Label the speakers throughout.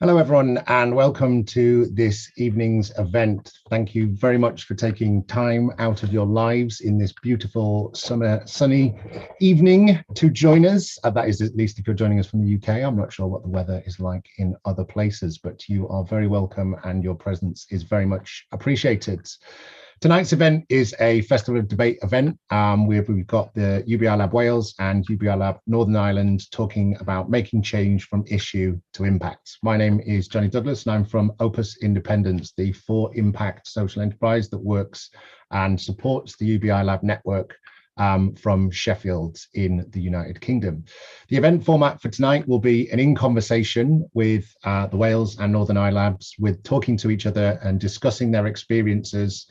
Speaker 1: Hello, everyone, and welcome to this evening's event. Thank you very much for taking time out of your lives in this beautiful summer sunny evening to join us. That is, at least if you're joining us from the UK. I'm not sure what the weather is like in other places, but you are very welcome and your presence is very much appreciated. Tonight's event is a Festival of Debate event. We've got the UBI Lab Wales and UBI Lab Northern Ireland talking about making change from issue to impact. My name is Johnny Douglas and I'm from Opus Independence, the for impact social enterprise that works and supports the UBI Lab network from Sheffield in the United Kingdom. The event format for tonight will be an in-conversation with the Wales and Northern Ireland Labs, with talking to each other and discussing their experiences,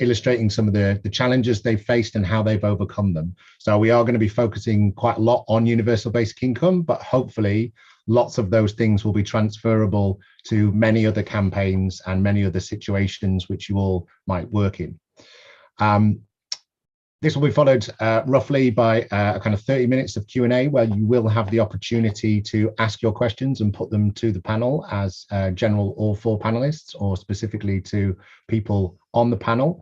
Speaker 1: illustrating some of the challenges they've faced and how they've overcome them. So we are going to be focusing quite a lot on universal basic income, but hopefully lots of those things will be transferable to many other campaigns and many other situations which you all might work in. This will be followed roughly by a kind of 30 minutes of Q&A, where you will have the opportunity to ask your questions and put them to the panel as general or for panelists, or specifically to people on the panel.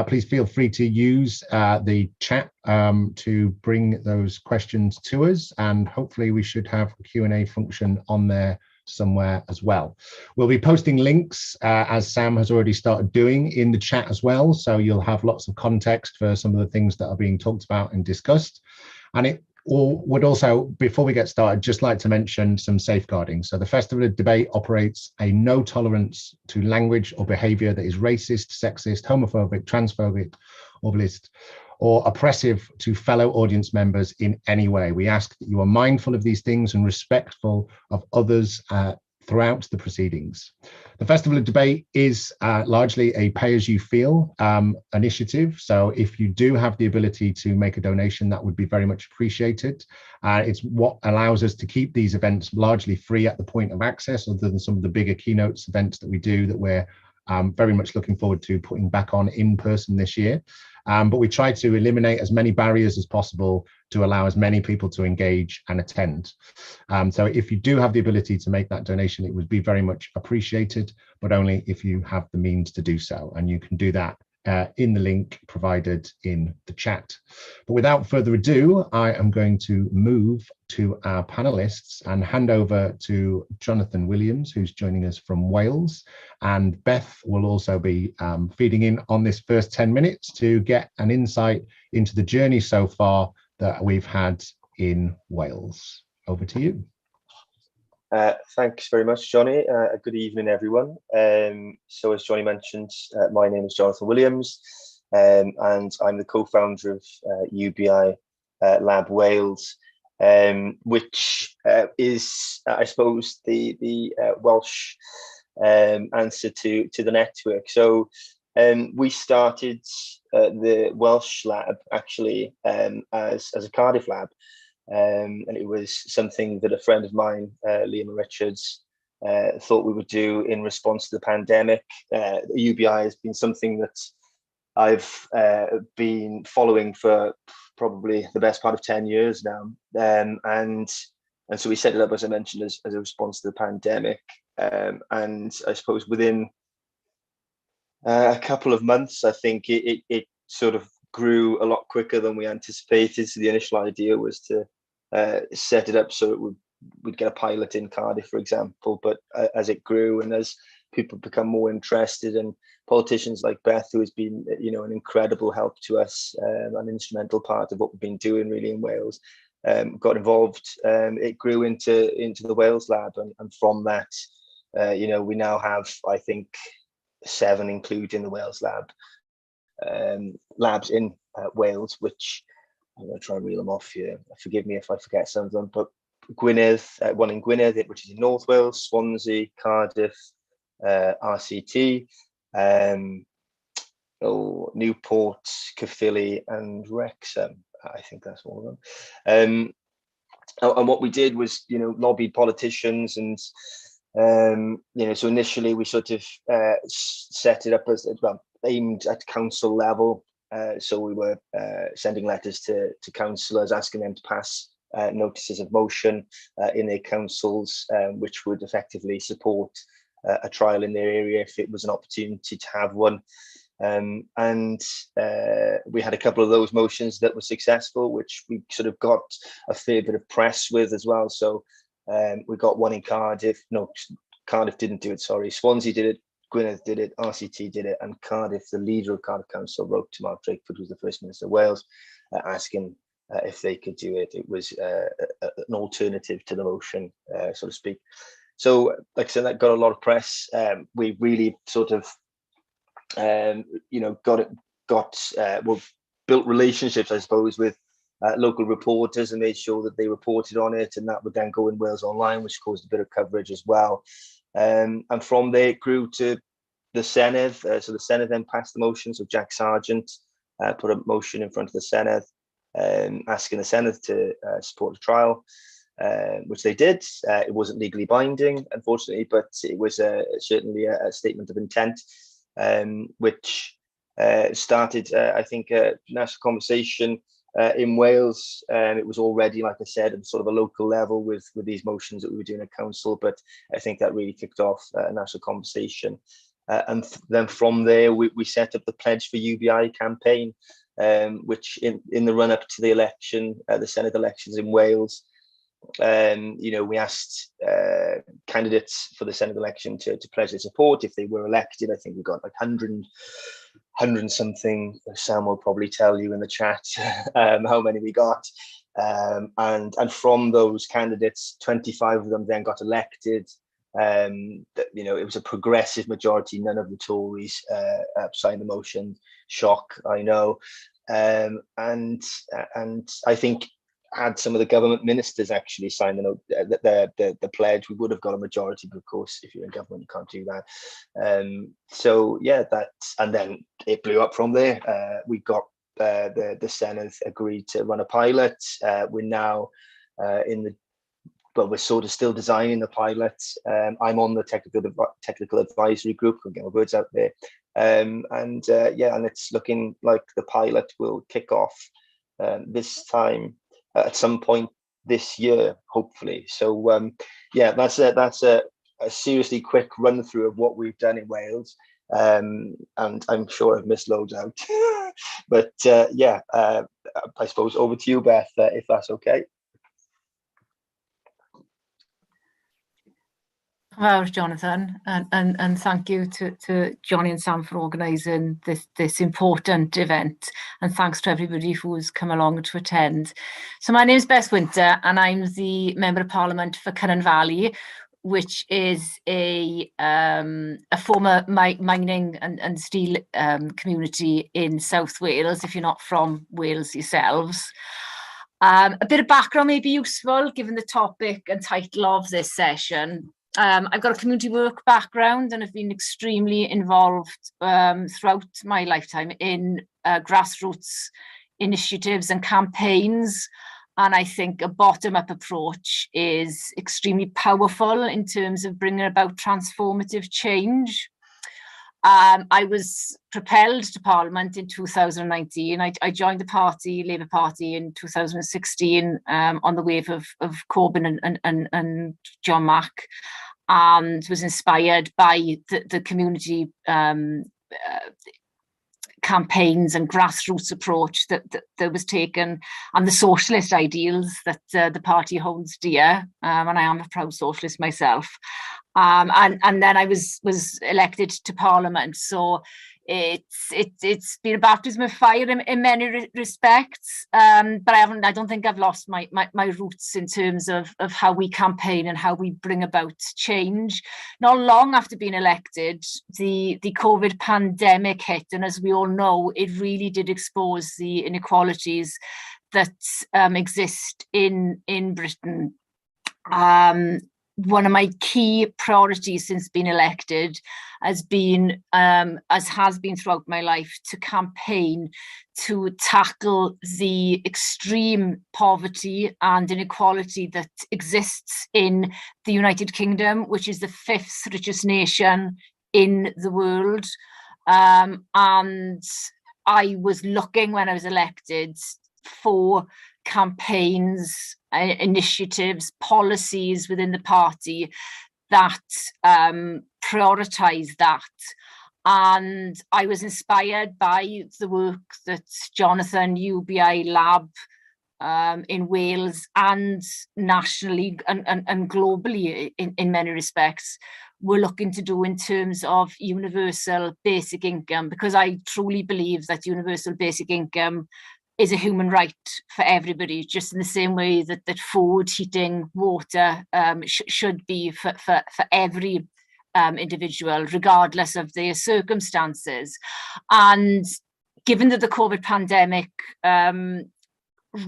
Speaker 1: Please feel free to use the chat to bring those questions to us, and hopefully we should have a Q&A function on there somewhere as well. We'll be posting links as Sam has already started doing in the chat as well, so you'll have lots of context for some of the things that are being talked about and discussed. And it would also, before we get started, just like to mention some safeguarding. So the Festival of Debate operates a no tolerance to language or behavior that is racist, sexist, homophobic, transphobic, or oppressive to fellow audience members in any way. We ask that you are mindful of these things and respectful of others throughout the proceedings. The Festival of Debate is largely a pay-as-you-feel initiative. So if you do have the ability to make a donation, that would be very much appreciated. It's what allows us to keep these events largely free at the point of access, other than some of the bigger keynotes events that we do that we're very much looking forward to putting back on in person this year. But we try to eliminate as many barriers as possible to allow as many people to engage and attend. So if you do have the ability to make that donation, it would be very much appreciated, but only if you have the means to do so. And you can do that in the link provided in the chat. But without further ado, I am going to move to our panelists and hand over to Jonathan Williams, who's joining us from Wales. And Beth will also be feeding in on this first 10 minutes to get an insight into the journey so far that we've had in Wales. Over to you.
Speaker 2: Thanks very much, Johnny. Good evening, everyone. So as Johnny mentioned, my name is Jonathan Williams, and I'm the co-founder of UBI Lab Wales, which is, I suppose, the Welsh answer to the network. So we started the Welsh lab actually as a Cardiff lab. And it was something that a friend of mine, Liam Richards, thought we would do in response to the pandemic. UBI has been something that I've been following for probably the best part of 10 years now. And so we set it up, as I mentioned, as a response to the pandemic. And I suppose within a couple of months, I think it sort of grew a lot quicker than we anticipated. So the initial idea was to set it up so we'd get a pilot in Cardiff, for example. But as it grew and as people become more interested, and politicians like Beth, who has been, an incredible help to us, an instrumental part of what we've been doing really in Wales, got involved. It grew into the Wales lab, and from that, we now have, I think, 7, including the Wales lab, labs in Wales, which I'm going to try and reel them off here. Forgive me if I forget some of them, but Gwynedd, one in Gwynedd, which is in North Wales, Swansea, Cardiff, RCT, Newport, Caerphilly, and Wrexham. I think that's all of them. And what we did was, lobbied politicians, and so initially we sort of set it up as well, aimed at council level. So we were sending letters to councillors asking them to pass notices of motion in their councils, which would effectively support a trial in their area if it was an opportunity to have one. And we had a couple of those motions that were successful, which we sort of got a fair bit of press with as well. So we got one in Cardiff. No, Cardiff didn't do it, sorry. Swansea did it, Gwynedd did it, RCT did it, and Cardiff, the leader of Cardiff Council, wrote to Mark Drakeford, who was the First Minister of Wales, asking if they could do it. It was an alternative to the motion, so to speak. So, like I said, that got a lot of press. We really sort of, built relationships, I suppose, with local reporters and made sure that they reported on it, and that would then go in Wales Online, which caused a bit of coverage as well. And from there it grew to the Senedd. So the Senedd then passed the motion. So Jack Sargent put a motion in front of the Senedd, asking the Senedd to support the trial, which they did. It wasn't legally binding, unfortunately, but it was certainly a statement of intent, which started, I think, a national conversation in Wales. It was already, like I said, at sort of a local level with these motions that we were doing at council, but I think that really kicked off a national conversation. And then from there, we set up the Pledge for UBI campaign, which in the run-up to the election, the Senedd elections in Wales, we asked candidates for the Senedd election to pledge their support if they were elected. I think we got like 100 something. Sam will probably tell you in the chat how many we got. And from those candidates, 25 of them then got elected. It was a progressive majority. None of the Tories signed the motion. Shock, I know. And I think, had some of the government ministers actually signed the pledge, we would have got a majority. But of course, if you're in government, you can't do that. So yeah, and then it blew up from there. We got the Senedd agreed to run a pilot. We're now we're sort of still designing the pilot. I'm on the technical advisory group. I'll get my words out there. And it's looking like the pilot will kick off this time at some point this year, hopefully. So that's a seriously quick run through of what we've done in Wales. And I'm sure I've missed loads out. But I suppose over to you, Beth, if that's okay.
Speaker 3: Well, Jonathan, and thank you to Johnny and Sam for organising this important event, and thanks to everybody who's come along to attend. So my name is Beth Winter, and I'm the Member of Parliament for Cynon Valley, which is a former mining and steel community in South Wales, if you're not from Wales yourselves. A bit of background may be useful given the topic and title of this session. I've got a community work background and have been extremely involved throughout my lifetime in grassroots initiatives and campaigns. And I think a bottom-up approach is extremely powerful in terms of bringing about transformative change. I was propelled to Parliament in 2019. I joined the party, Labour Party, in 2016 on the wave of Corbyn and John Mack, and was inspired by the community campaigns and grassroots approach that was taken, and the socialist ideals that the party holds dear. And I am a proud socialist myself. And then I was elected to Parliament. So it's been a baptism of fire in many respects. But I don't think I've lost my roots in terms of how we campaign and how we bring about change. Not long after being elected, the COVID pandemic hit, and as we all know, it really did expose the inequalities that exist in Britain. One of my key priorities since being elected has been, as has been throughout my life, to campaign to tackle the extreme poverty and inequality that exists in the United Kingdom, which is the 5th richest nation in the world. And I was looking, when I was elected, for campaigns, initiatives, policies within the party that prioritise that. And I was inspired by the work that Jonathan, UBI Lab in Wales and nationally and globally in many respects were looking to do in terms of universal basic income, because I truly believe that universal basic income is a human right for everybody, just in the same way that food, heating, water should be for every individual, regardless of their circumstances. And given that the COVID pandemic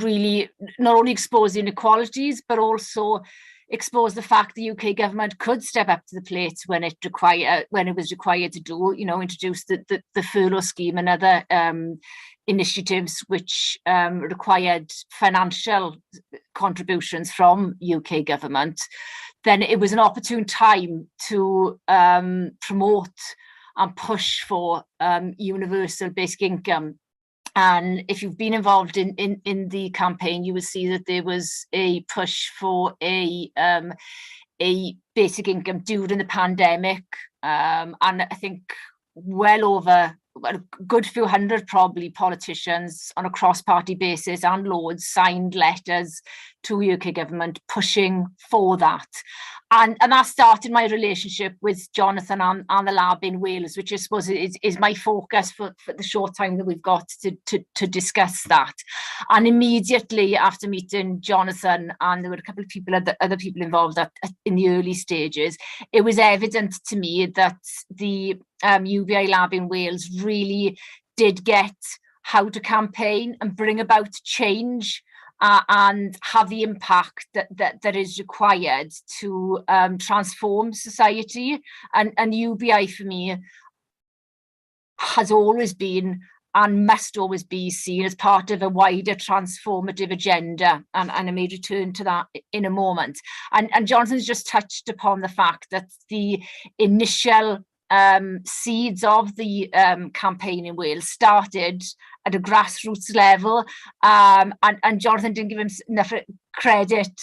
Speaker 3: really not only exposed inequalities, but also exposed the fact the UK government could step up to the plate when it was required to do, introduce the furlough scheme and other initiatives which required financial contributions from UK government, then it was an opportune time to promote and push for universal basic income. And if you've been involved in the campaign, you will see that there was a push for a basic income during the pandemic. And I think well over a good few hundred probably politicians on a cross-party basis and Lords signed letters to UK government pushing for that. And that started my relationship with Jonathan and the lab in Wales, which I suppose is my focus for the short time that we've got to discuss that. And immediately after meeting Jonathan, and there were a couple of people, other people involved in the early stages, it was evident to me that the UBI lab in Wales really did get how to campaign and bring about change and have the impact that is required to transform society. And UBI for me has always been and must always be seen as part of a wider transformative agenda. And I may return to that in a moment. And Jonathan's just touched upon the fact that the initial seeds of the campaign in Wales started at a grassroots level, and Jonathan didn't give him enough credit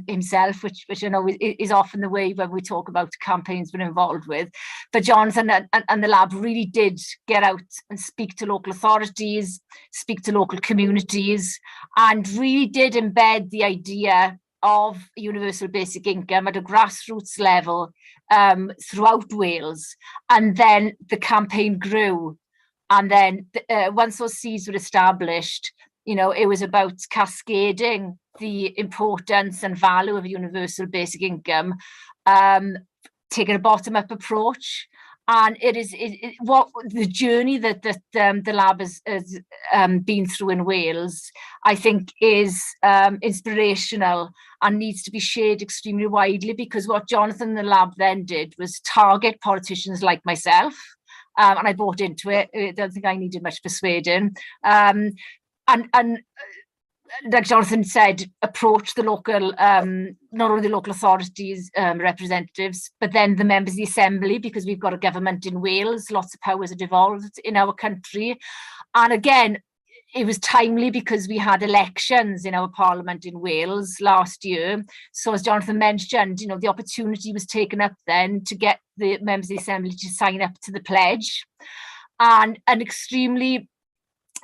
Speaker 3: himself, which I know is often the way when we talk about campaigns we're involved with. But Jonathan and the lab really did get out and speak to local authorities, speak to local communities, and really did embed the idea of universal basic income at a grassroots level throughout Wales. And then the campaign grew. And then once those seeds were established, it was about cascading the importance and value of universal basic income, taking a bottom-up approach. And it is what the journey that the lab has been through in Wales, I think, is inspirational and needs to be shared extremely widely, because what Jonathan and the lab then did was target politicians like myself, and I bought into it. I don't think I needed much persuading. And like Jonathan said, approach the local, not only the local authorities, representatives, but then the members of the Assembly, because we've got a government in Wales, lots of powers are devolved in our country. And again, it was timely because we had elections in our Parliament in Wales last year. So as Jonathan mentioned, the opportunity was taken up then to get the members of the Assembly to sign up to the pledge. And an extremely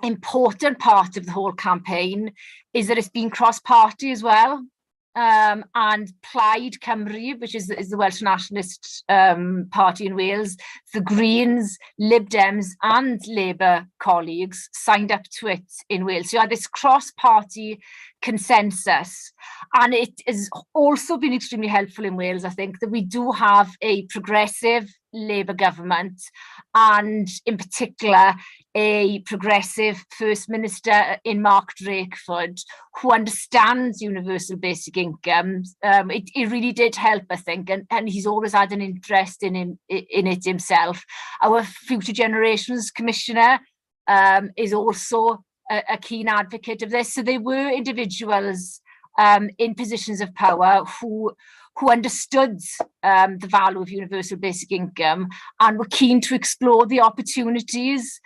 Speaker 3: important part of the whole campaign is that it's been cross-party as well. And Plaid Cymru, which is the Welsh Nationalist Party in Wales, the Greens, Lib Dems and Labour colleagues signed up to it in Wales. So you had this cross-party consensus. And it has also been extremely helpful in Wales, I think, that we do have a progressive Labour government, and in particular a progressive First Minister in Mark Drakeford, who understands universal basic income. It really did help, I think, and he's always had an interest in it himself. Our Future Generations Commissioner is also a keen advocate of this. So they were individuals in positions of power who understood the value of universal basic income and were keen to explore the opportunities.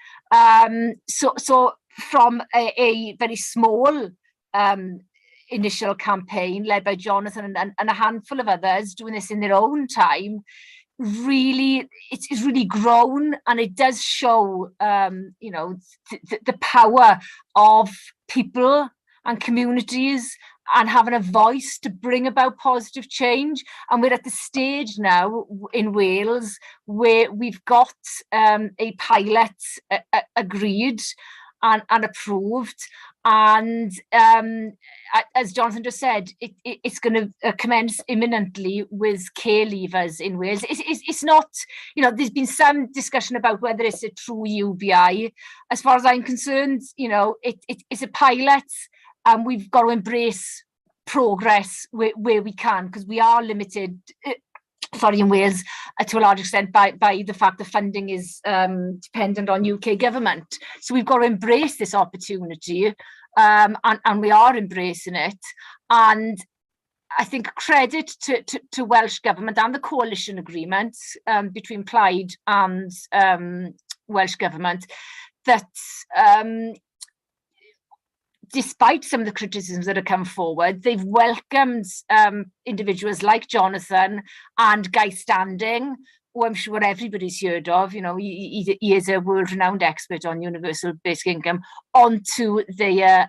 Speaker 3: So from a very small initial campaign led by Jonathan and a handful of others doing this in their own time, really, it's really grown, and it does show, you know, the power of people and communities and having a voice to bring about positive change. And we're at the stage now in Wales where we've got a pilot agreed and approved. And as Jonathan just said, it's going to commence imminently with care leavers in Wales. It's not, you know, there's been some discussion about whether it's a true UBI. As far as I'm concerned, you know, it's a pilot, and we've got to embrace progress where we can, because we are limited, in Wales, to a large extent by the fact that funding is dependent on UK government. So we've got to embrace this opportunity, and we are embracing it. And I think credit to Welsh Government and the coalition agreement between Plaid and Welsh Government, that despite some of the criticisms that have come forward, they've welcomed individuals like Jonathan and Guy Standing, who I'm sure everybody's heard of. You know, he is a world-renowned expert on universal basic income, onto their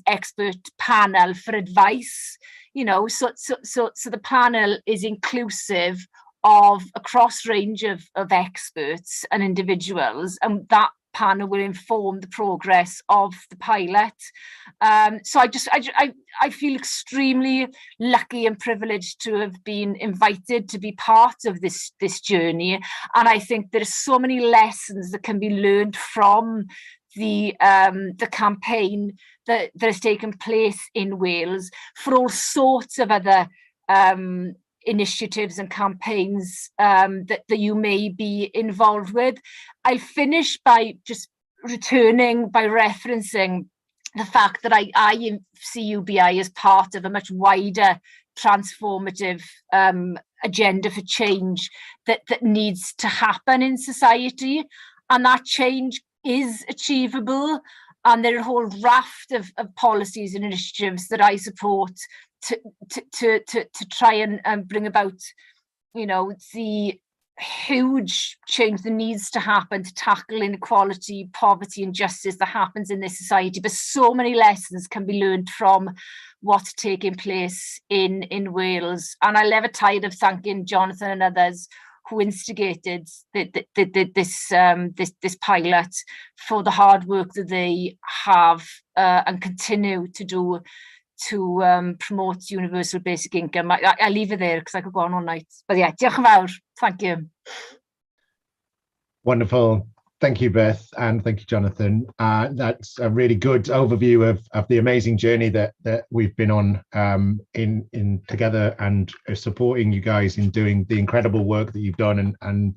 Speaker 3: expert panel for advice. You know, so the panel is inclusive of a cross range of experts and individuals, and that panel will inform the progress of the pilot. So I feel extremely lucky and privileged to have been invited to be part of this journey. And I think there are so many lessons that can be learned from the campaign that has taken place in Wales for all sorts of other initiatives and campaigns that you may be involved with. I'll finish by just referencing the fact that I see UBI as part of a much wider transformative agenda for change that needs to happen in society, and that change is achievable. And there are a whole raft of policies and initiatives that I support to try and bring about, you know, the huge change that needs to happen to tackle inequality, poverty, and injustice that happens in this society. But so many lessons can be learned from what's taking place in Wales. And I'll never tire of thanking Jonathan and others who instigated this pilot for the hard work that they have and continue to do to promote universal basic income. I leave it there because I could go on all night. But yeah, diolch yn fawr. Thank you.
Speaker 1: Wonderful. Thank you, Beth, and thank you, Jonathan. That's a really good overview of the amazing journey that we've been on in together, and supporting you guys in doing the incredible work that you've done. And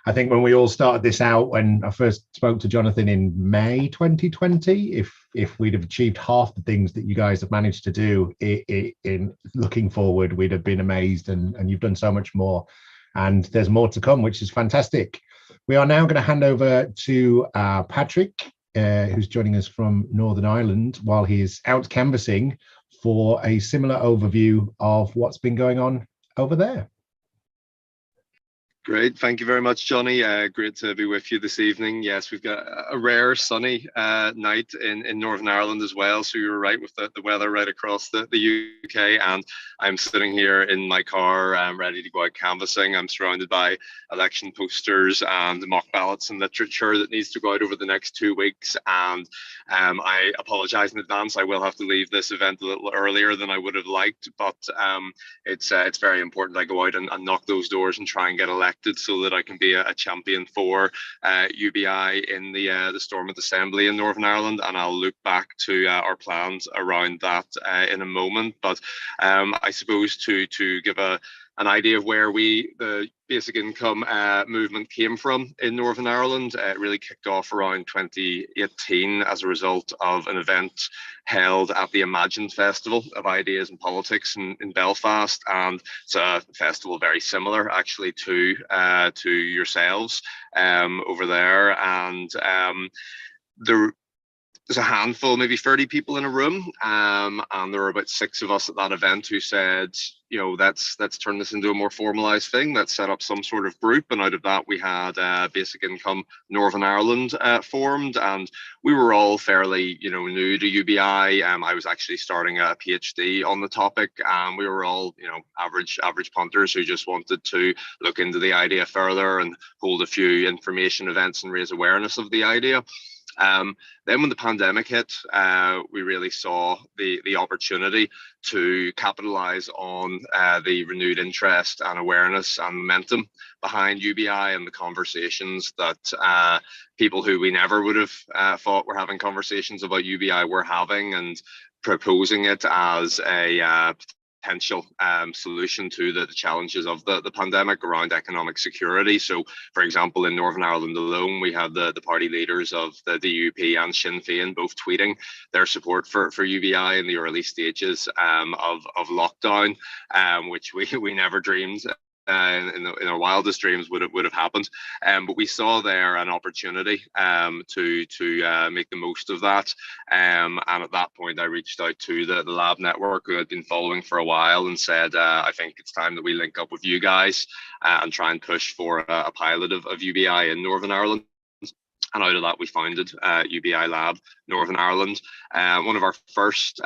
Speaker 1: I think when we all started this out, when I first spoke to Jonathan in May 2020, if we'd have achieved half the things that you guys have managed to do in looking forward, we'd have been amazed. And you've done so much more, and there's more to come, which is fantastic. We are now going to hand over to Patrick, who's joining us from Northern Ireland, while he is out canvassing, for a similar overview of what's been going on over there.
Speaker 4: Great, thank you very much, Johnny. Great to be with you this evening. Yes, we've got a rare sunny night in Northern Ireland as well, so you were right with the weather right across the UK. And I'm sitting here in my car, ready to go out canvassing. I'm surrounded by election posters and mock ballots and literature that needs to go out over the next 2 weeks. And I apologise in advance, I will have to leave this event a little earlier than I would have liked, but it's very important I go out and knock those doors and try and get elected, so that I can be a champion for UBI in the Stormont Assembly in Northern Ireland. And I'll look back to our plans around that in a moment. But I suppose to give an idea of where the basic income movement came from in Northern Ireland. It really kicked off around 2018 as a result of an event held at the Imagine Festival of Ideas and Politics in Belfast. And it's a festival very similar actually to yourselves over there. And there's a handful, maybe 30 people in a room, and there were about 6 of us at that event who said, you know, let's turn this into a more formalized thing. Let's set up some sort of group, and out of that we had Basic Income Northern Ireland formed, and we were all fairly, you know, new to UBI. I was actually starting a PhD on the topic, and we were all, you know, average punters who just wanted to look into the idea further and hold a few information events and raise awareness of the idea. Then when the pandemic hit, we really saw the opportunity to capitalize on the renewed interest and awareness and momentum behind UBI, and the conversations that people who we never would have thought were having conversations about UBI were having, and proposing it as a potential solution to the challenges of the pandemic around economic security. So, for example, in Northern Ireland alone, we had the party leaders of the DUP and Sinn Féin both tweeting their support for UBI in the early stages of lockdown, which we never dreamed in our wildest dreams would have happened. But we saw there an opportunity to make the most of that. And at that point, I reached out to the lab network, who I'd been following for a while, and said, I think it's time that we link up with you guys and try and push for a pilot of UBI in Northern Ireland. And out of that, we founded UBI Lab Northern Ireland. One of our first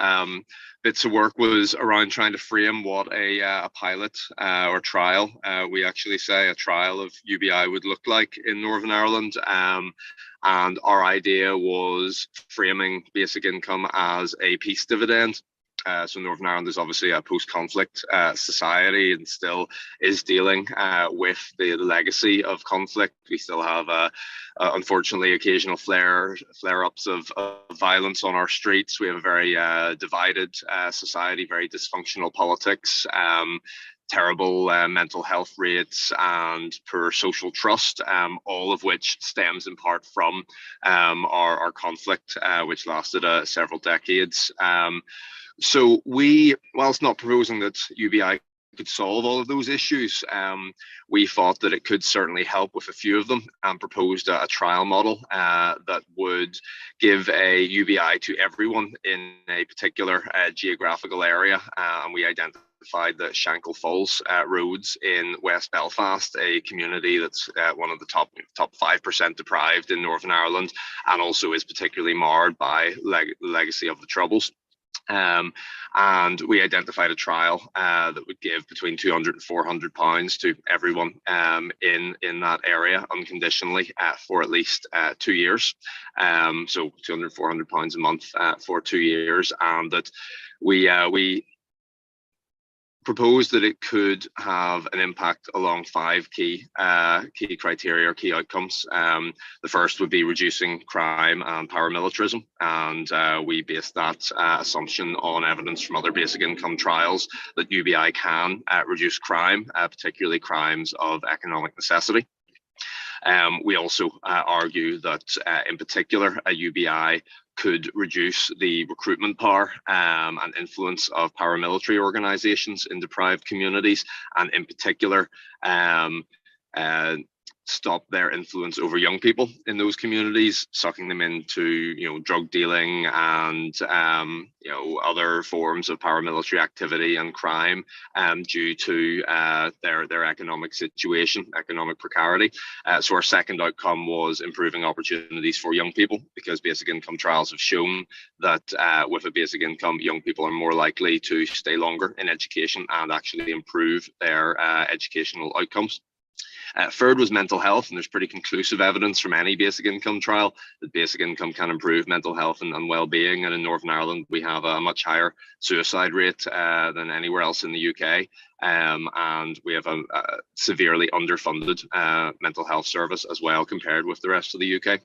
Speaker 4: bits of work was around trying to frame what a pilot or trial, we actually say a trial of UBI would look like in Northern Ireland. And our idea was framing basic income as a peace dividend. So Northern Ireland is obviously a post-conflict society and still is dealing with the legacy of conflict. We still have, unfortunately, occasional flare-ups of violence on our streets. We have a very divided society, very dysfunctional politics, terrible mental health rates, and poor social trust, all of which stems in part from our conflict, which lasted several decades. So we, whilst not proposing that UBI could solve all of those issues, we thought that it could certainly help with a few of them, and proposed a trial model that would give a UBI to everyone in a particular geographical area. And we identified the Shankill Falls roads in West Belfast, a community that's one of the top 5% deprived in Northern Ireland, and also is particularly marred by the legacy of the Troubles. And we identified a trial that would give between £200 and £400 to everyone in that area unconditionally for at least 2 years. So £200, £400 a month for 2 years, and that we proposed that it could have an impact along 5 key criteria or key outcomes. The first would be reducing crime and paramilitarism, and we based that assumption on evidence from other basic income trials that UBI can reduce crime, particularly crimes of economic necessity. We also argue that in particular a UBI could reduce the recruitment power and influence of paramilitary organizations in deprived communities, and in particular stop their influence over young people in those communities, sucking them into, you know, drug dealing and you know, other forms of paramilitary activity and crime due to their economic situation, economic precarity. So our second outcome was improving opportunities for young people, because basic income trials have shown that with a basic income, young people are more likely to stay longer in education and actually improve their educational outcomes. Third was mental health, and there's pretty conclusive evidence from any basic income trial that basic income can improve mental health and well-being. And in Northern Ireland, we have a much higher suicide rate than anywhere else in the UK. And we have a severely underfunded mental health service as well compared with the rest of the UK.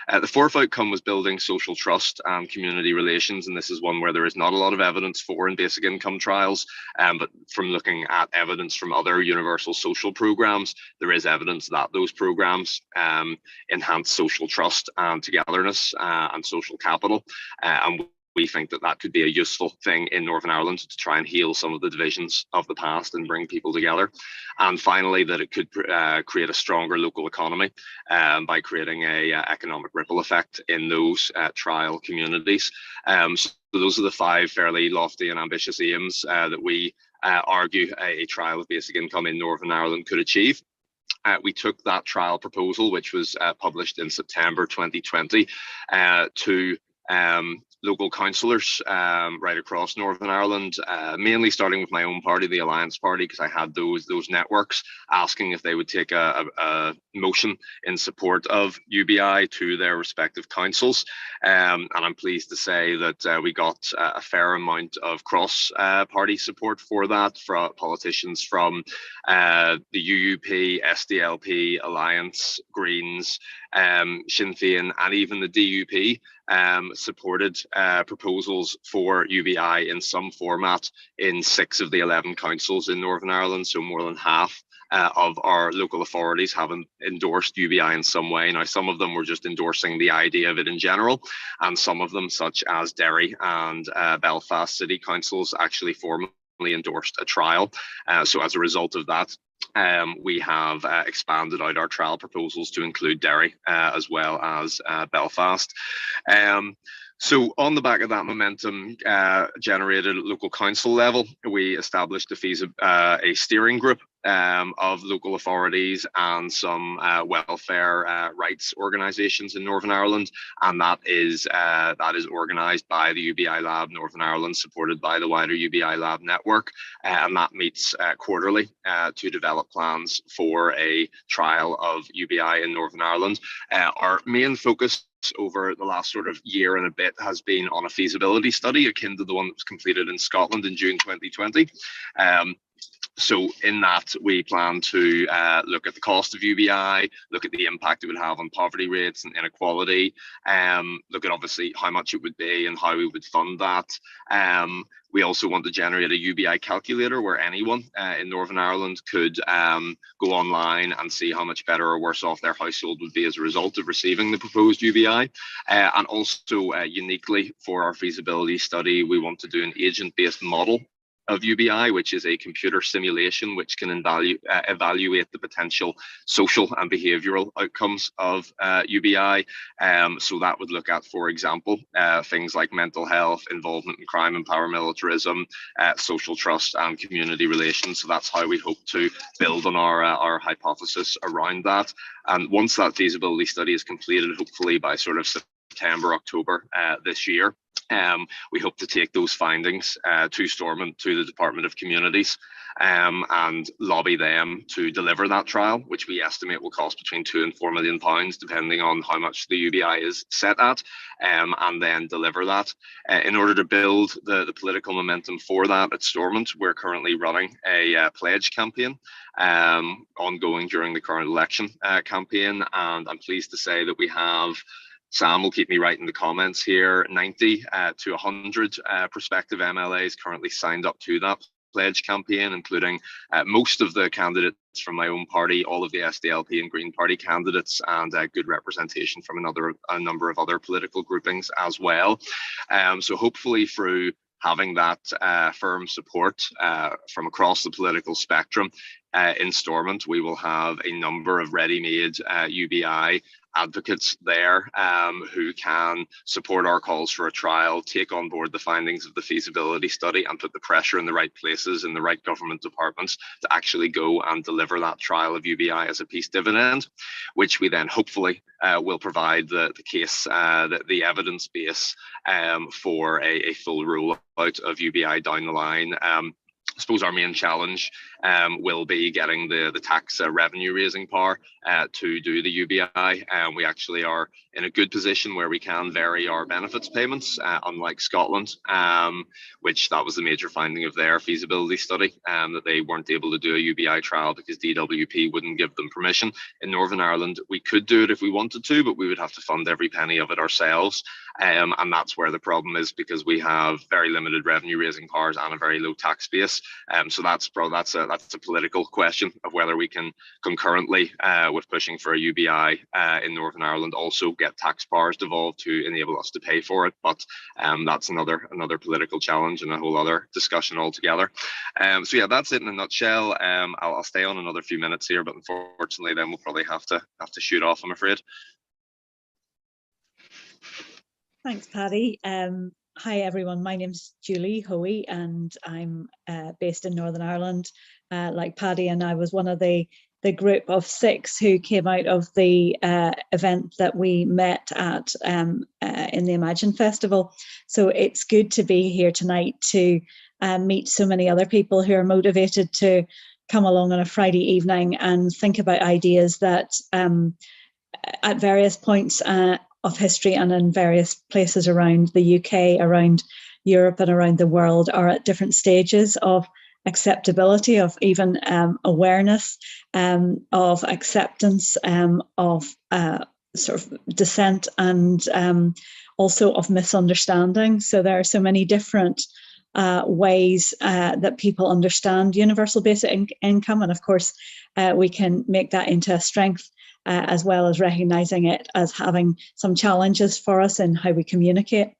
Speaker 4: The fourth outcome was building social trust and community relations, and this is one where there is not a lot of evidence for in basic income trials, but from looking at evidence from other universal social programs, there is evidence that those programs enhance social trust and togetherness and social capital. And we think that that could be a useful thing in Northern Ireland to try and heal some of the divisions of the past and bring people together. And finally, that it could create a stronger local economy by creating a economic ripple effect in those trial communities. So those are the 5 fairly lofty and ambitious aims that we argue a trial of basic income in Northern Ireland could achieve. We took that trial proposal, which was published in September 2020, to local councillors right across Northern Ireland, mainly starting with my own party, the Alliance Party, because I had those networks asking if they would take a motion in support of UBI to their respective councils. And I'm pleased to say that we got a fair amount of cross-party support for that, from politicians from the UUP, SDLP, Alliance, Greens, Sinn Féin, and even the DUP supported proposals for UBI in some format in 6 of the 11 councils in Northern Ireland. So more than half of our local authorities have endorsed UBI in some way. Now, some of them were just endorsing the idea of it in general, and some of them, such as Derry and Belfast City Councils, actually formally endorsed a trial. So as a result of that, we have expanded out our trial proposals to include Derry as well as Belfast. So on the back of that momentum generated at local council level, we established a steering group of local authorities and some welfare rights organisations in Northern Ireland, and that is organised by the UBI Lab Northern Ireland, supported by the wider UBI Lab network, and that meets quarterly to develop plans for a trial of UBI in Northern Ireland. Our main focus over the last sort of year and a bit has been on a feasibility study akin to the one that was completed in Scotland in June 2020. So in that, we plan to look at the cost of UBI, look at the impact it would have on poverty rates and inequality, look at obviously how much it would be and how we would fund that. We also want to generate a UBI calculator where anyone in Northern Ireland could go online and see how much better or worse off their household would be as a result of receiving the proposed UBI. And also uniquely for our feasibility study, we want to do an agent-based model of UBI, which is a computer simulation which can evaluate the potential social and behavioural outcomes of UBI. So that would look at, for example, things like mental health, involvement in crime and paramilitarism, social trust and community relations. So that's how we hope to build on our hypothesis around that. And once that feasibility study is completed, hopefully by sort of September, October this year, we hope to take those findings to Stormont, to the Department of Communities, and lobby them to deliver that trial, which we estimate will cost between £2 and £4 million, depending on how much the UBI is set at, and then deliver that. In order to build the political momentum for that at Stormont, we're currently running a pledge campaign ongoing during the current election campaign, and I'm pleased to say that we have, Sam will keep me right in the comments here, 90 to 100 prospective MLAs currently signed up to that pledge campaign, including most of the candidates from my own party, all of the SDLP and Green Party candidates, and good representation from a number of other political groupings as well. So hopefully through having that firm support from across the political spectrum in Stormont, we will have a number of ready-made UBI advocates there who can support our calls for a trial, take on board the findings of the feasibility study, and put the pressure in the right places in the right government departments to actually go and deliver that trial of UBI as a peace dividend, which we then hopefully will provide the case, the evidence base for a full rollout of UBI down the line. I suppose our main challenge will be getting the tax revenue raising power to do the UBI. We actually are in a good position where we can vary our benefits payments, unlike Scotland, which that was the major finding of their feasibility study, that they weren't able to do a UBI trial because DWP wouldn't give them permission. In Northern Ireland, we could do it if we wanted to, but we would have to fund every penny of it ourselves. And that's where the problem is, because we have very limited revenue raising powers and a very low tax base. So that's a political question of whether we can concurrently with pushing for a UBI in Northern Ireland also get tax powers devolved to enable us to pay for it. But that's another political challenge and a whole other discussion altogether. So yeah, that's it in a nutshell. I'll stay on another few minutes here, but unfortunately then we'll probably have to shoot off, I'm afraid.
Speaker 5: Thanks, Paddy. Hi everyone, my name's Julie Hoey and I'm based in Northern Ireland like Paddy, and I was one of the group of 6 who came out of the event that we met at in the Imagine Festival. So it's good to be here tonight to meet so many other people who are motivated to come along on a Friday evening and think about ideas that at various points of history and in various places around the UK, around Europe and around the world are at different stages of acceptability, of even awareness, of acceptance, of sort of dissent, and also of misunderstanding. So there are so many different ways that people understand universal basic income, and of course we can make that into a strength as well as recognising it as having some challenges for us in how we communicate.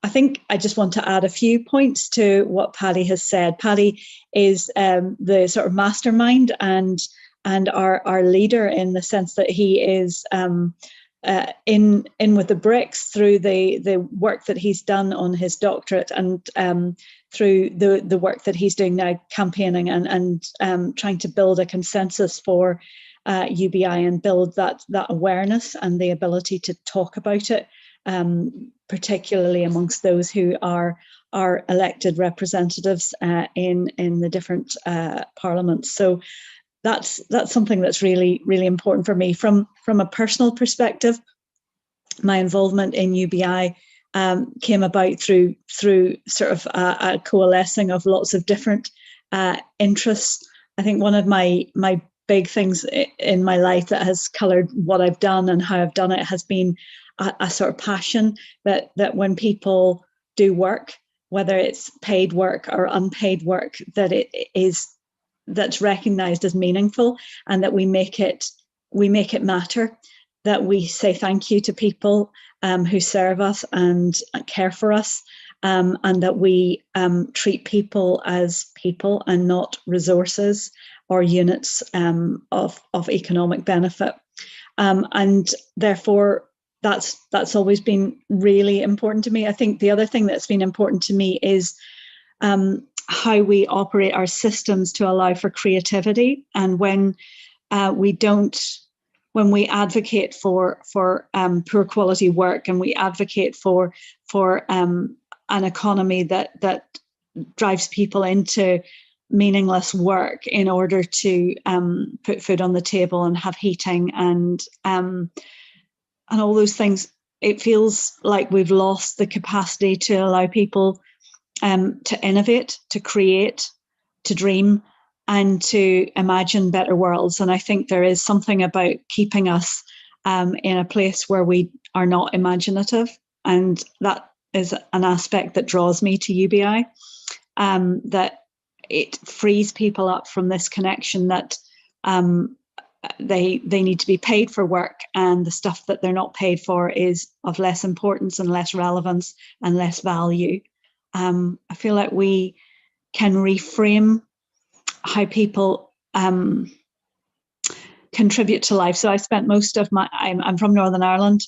Speaker 5: I think I just want to add a few points to what Paddy has said. Paddy is the sort of mastermind and our leader, in the sense that he is in with the bricks through the work that he's done on his doctorate, and through the work that he's doing now, campaigning and trying to build a consensus for UBI and build that awareness and the ability to talk about it, particularly amongst those who are elected representatives in the different parliaments. So that's something that's really, really important for me. From a personal perspective, my involvement in UBI came about through sort of a coalescing of lots of different interests. I think one of my big things in my life that has coloured what I've done and how I've done it has been a sort of passion that when people do work, whether it's paid work or unpaid work, that's recognised as meaningful, and that we make it matter, that we say thank you to people who serve us and care for us, and that we treat people as people and not resources or units of economic benefit, and therefore that's always been really important to me. I think the other thing that's been important to me is how we operate our systems to allow for creativity, and when we advocate for poor quality work, and we advocate for an economy that drives people into meaningless work in order to put food on the table and have heating and all those things, it feels like we've lost the capacity to allow people to innovate, to create, to dream, and to imagine better worlds. And I think there is something about keeping us in a place where we are not imaginative, and that is an aspect that draws me to UBI, that it frees people up from this connection that they need to be paid for work, and the stuff that they're not paid for is of less importance and less relevance and less value. I feel like we can reframe how people contribute to life. So I spent most of I'm from Northern Ireland.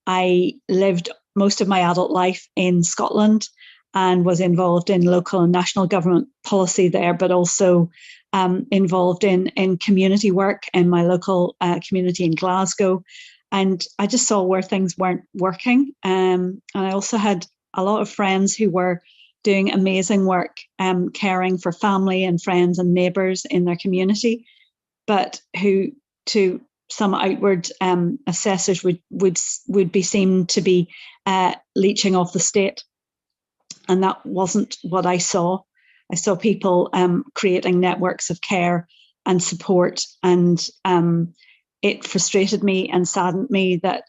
Speaker 5: I lived most of my adult life in Scotland and was involved in local and national government policy there, but also involved in community work in my local community in Glasgow. And I just saw where things weren't working. And I also had a lot of friends who were doing amazing work, caring for family and friends and neighbours in their community, but who, to some outward assessors, would be seen to be leeching off the state. And that wasn't what I saw. I saw people creating networks of care and support, and it frustrated me and saddened me that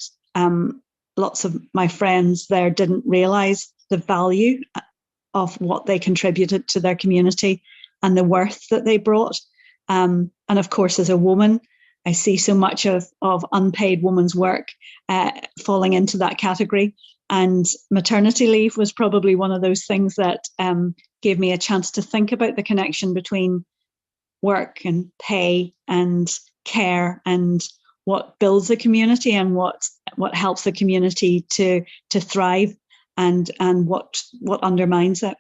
Speaker 5: lots of my friends there didn't realize the value of what they contributed to their community and the worth that they brought. And of course, as a woman, I see so much of unpaid women's work falling into that category. And maternity leave was probably one of those things that gave me a chance to think about the connection between work and pay and care and what builds a community and what helps the community to thrive and what undermines it.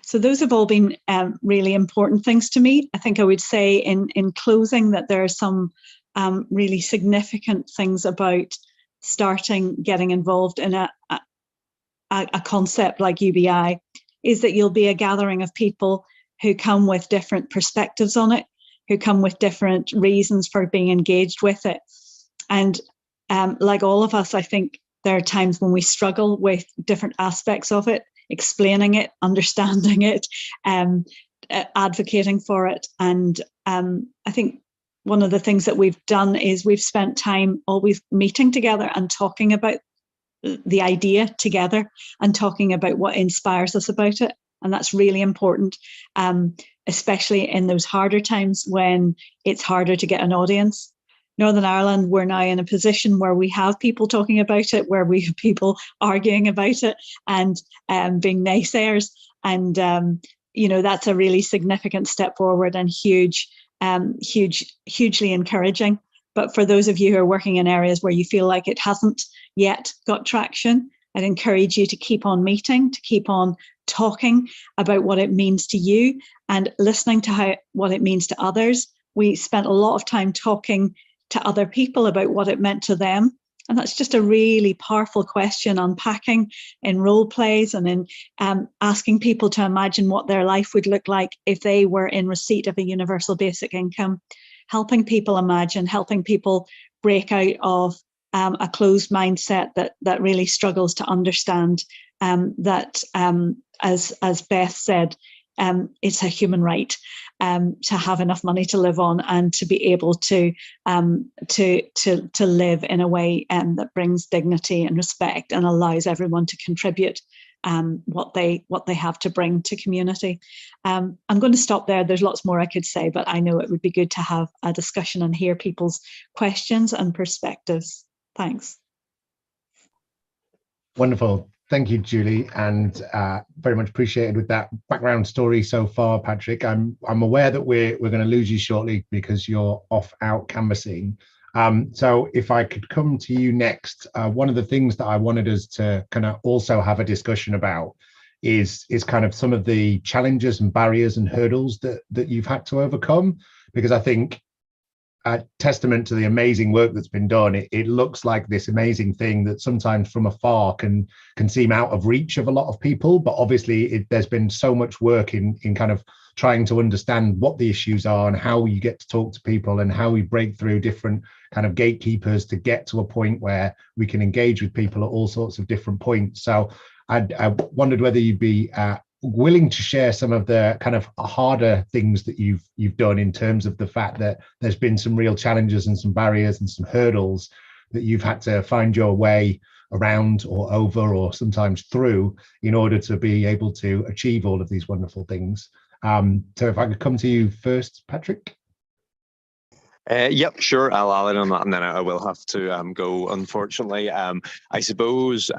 Speaker 5: So those have all been really important things to me. I think I would say in closing that there are some really significant things about getting involved in a concept like UBI, is that you'll be a gathering of people who come with different perspectives on it, who come with different reasons for being engaged with it. And like all of us, I think there are times when we struggle with different aspects of it, explaining it, understanding it, advocating for it. And I think one of the things that we've done is we've spent time always meeting together and talking about the idea together and talking about what inspires us about it. And that's really important, especially in those harder times when it's harder to get an audience. Northern Ireland, we're now in a position where we have people talking about it, where we have people arguing about it and being naysayers. And, that's a really significant step forward and hugely encouraging. But for those of you who are working in areas where you feel like it hasn't yet got traction, I'd encourage you to keep on meeting, to keep on talking about what it means to you and listening to what it means to others. We spent a lot of time talking to other people about what it meant to them. And that's just a really powerful question, unpacking in role plays and in asking people to imagine what their life would look like if they were in receipt of a universal basic income, helping people imagine, helping people break out of a closed mindset that really struggles to understand that, as Beth said, it's a human right to have enough money to live on and to be able to live in a way that brings dignity and respect and allows everyone to contribute what they have to bring to community. I'm going to stop there. There's lots more I could say, but I know it would be good to have a discussion and hear people's questions and perspectives. Thanks.
Speaker 1: Wonderful. Thank you, Julie, and very much appreciated with that background story so far, Patrick. I'm aware that we're going to lose you shortly because you're off out canvassing. So if I could come to you next, one of the things that I wanted us to kind of also have a discussion about is kind of some of the challenges and barriers and hurdles that you've had to overcome, because I think a testament to the amazing work that's been done. It looks like this amazing thing that sometimes from afar can seem out of reach of a lot of people, but obviously there's been so much work in kind of trying to understand what the issues are and how you get to talk to people and how we break through different kind of gatekeepers to get to a point where we can engage with people at all sorts of different points. So I wondered whether you'd be willing to share some of the kind of harder things that you've done in terms of the fact that there's been some real challenges and some barriers and some hurdles that you've had to find your way around or over or sometimes through in order to be able to achieve all of these wonderful things. So if I could come to you first, Patrick.
Speaker 4: Yep, sure. I'll add it on that, and then I will have to go, unfortunately. I suppose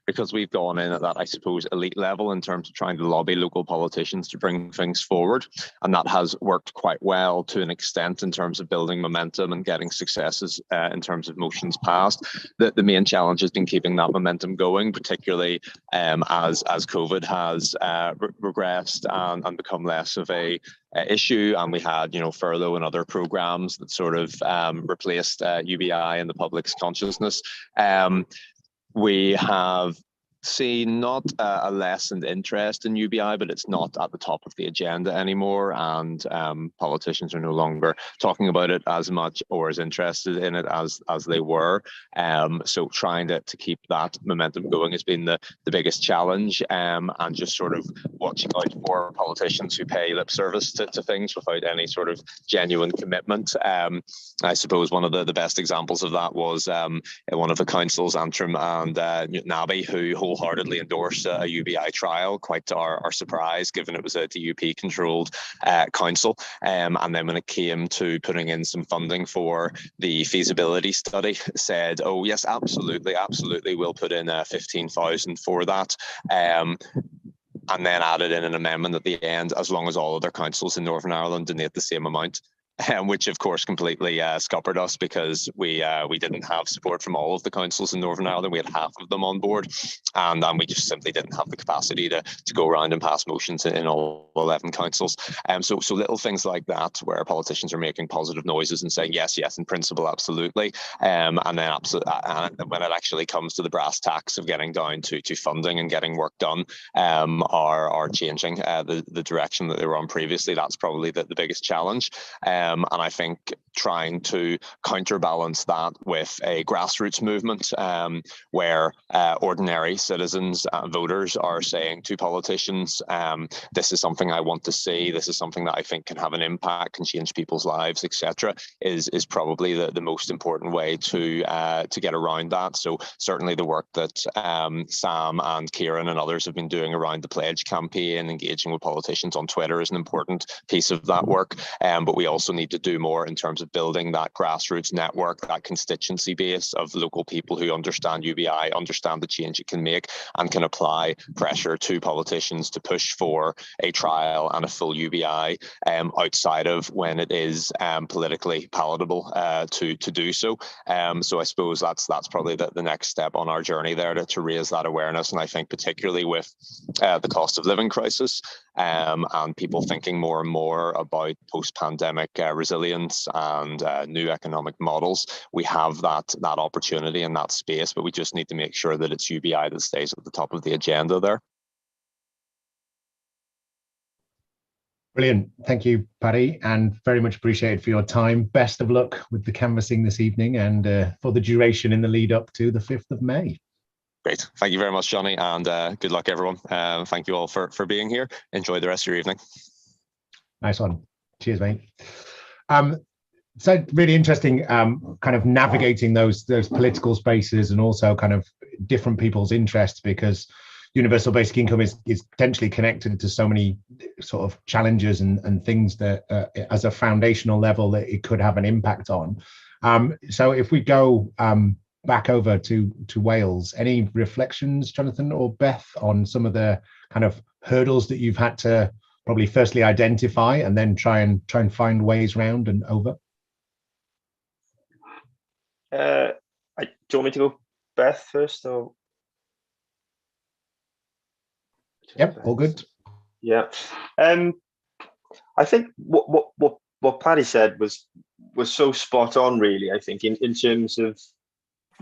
Speaker 4: because we've gone in at that, I suppose, elite level in terms of trying to lobby local politicians to bring things forward, and that has worked quite well to an extent in terms of building momentum and getting successes in terms of motions passed. The main challenge has been keeping that momentum going, particularly as COVID has regressed and become less of a issue, and we had furlough and other programs that sort of replaced UBI in the public's consciousness. We have
Speaker 6: see not a lessened interest in UBI, but it's not at the top of the agenda anymore, and politicians are no longer talking about it as much or as interested in it as they were. So trying to keep that momentum going has been the biggest challenge, and just sort of watching out for politicians who pay lip service to things without any sort of genuine commitment. I suppose one of the best examples of that was one of the councils, Antrim and Newton Abbey, who wholeheartedly endorsed a UBI trial, quite to our surprise, given it was a DUP-controlled council. And then when it came to putting in some funding for the feasibility study, said, oh yes, absolutely, we'll put in 15,000 for that. And then added in an amendment at the end, as long as all other councils in Northern Ireland donate the same amount. Which of course completely scuppered us, because we didn't have support from all of the councils in Northern Ireland. We had half of them on board, and we just simply didn't have the capacity to go around and pass motions in all 11 councils. So little things like that, where politicians are making positive noises and saying yes, in principle, absolutely, and then when it actually comes to the brass tacks of getting down to funding and getting work done, are changing the direction that they were on previously. That's probably the biggest challenge. And I think trying to counterbalance that with a grassroots movement, where ordinary citizens and voters are saying to politicians, this is something I want to see, this is something that I think can have an impact, can change people's lives, etc., is probably the most important way to get around that. So certainly the work that Sam and Kieran and others have been doing around the pledge campaign, engaging with politicians on Twitter, is an important piece of that work. But we also need to do more in terms of building that grassroots network, that constituency base of local people who understand UBI, understand the change it can make, and can apply pressure to politicians to push for a trial and a full UBI outside of when it is politically palatable to do so. So I suppose that's probably the next step on our journey there, to raise that awareness. And I think particularly with the cost of living crisis, and people thinking more and more about post-pandemic resilience and new economic models, we have that opportunity and that space, but we just need to make sure that it's UBI that stays at the top of the agenda there.
Speaker 1: Brilliant. Thank you, Paddy, and very much appreciated for your time. Best of luck with the canvassing this evening and for the duration in the lead up to the 5th of May.
Speaker 6: Great. Thank you very much, Johnny, and good luck, everyone. Thank you all for being here. Enjoy the rest of your evening. Nice
Speaker 1: one. Cheers, mate. So really interesting, kind of navigating those political spaces and also kind of different people's interests, because universal basic income is potentially connected to so many sort of challenges and things that as a foundational level that it could have an impact on. So if we go back over to Wales, any reflections, Jonathan or Beth, on some of the kind of hurdles that you've had to probably firstly identify and then try and find ways round and over?
Speaker 2: Do you want me to go Beth first, or?
Speaker 1: Yep, all good.
Speaker 2: Yeah, I think what Paddy said was so spot on, really. I think in terms of,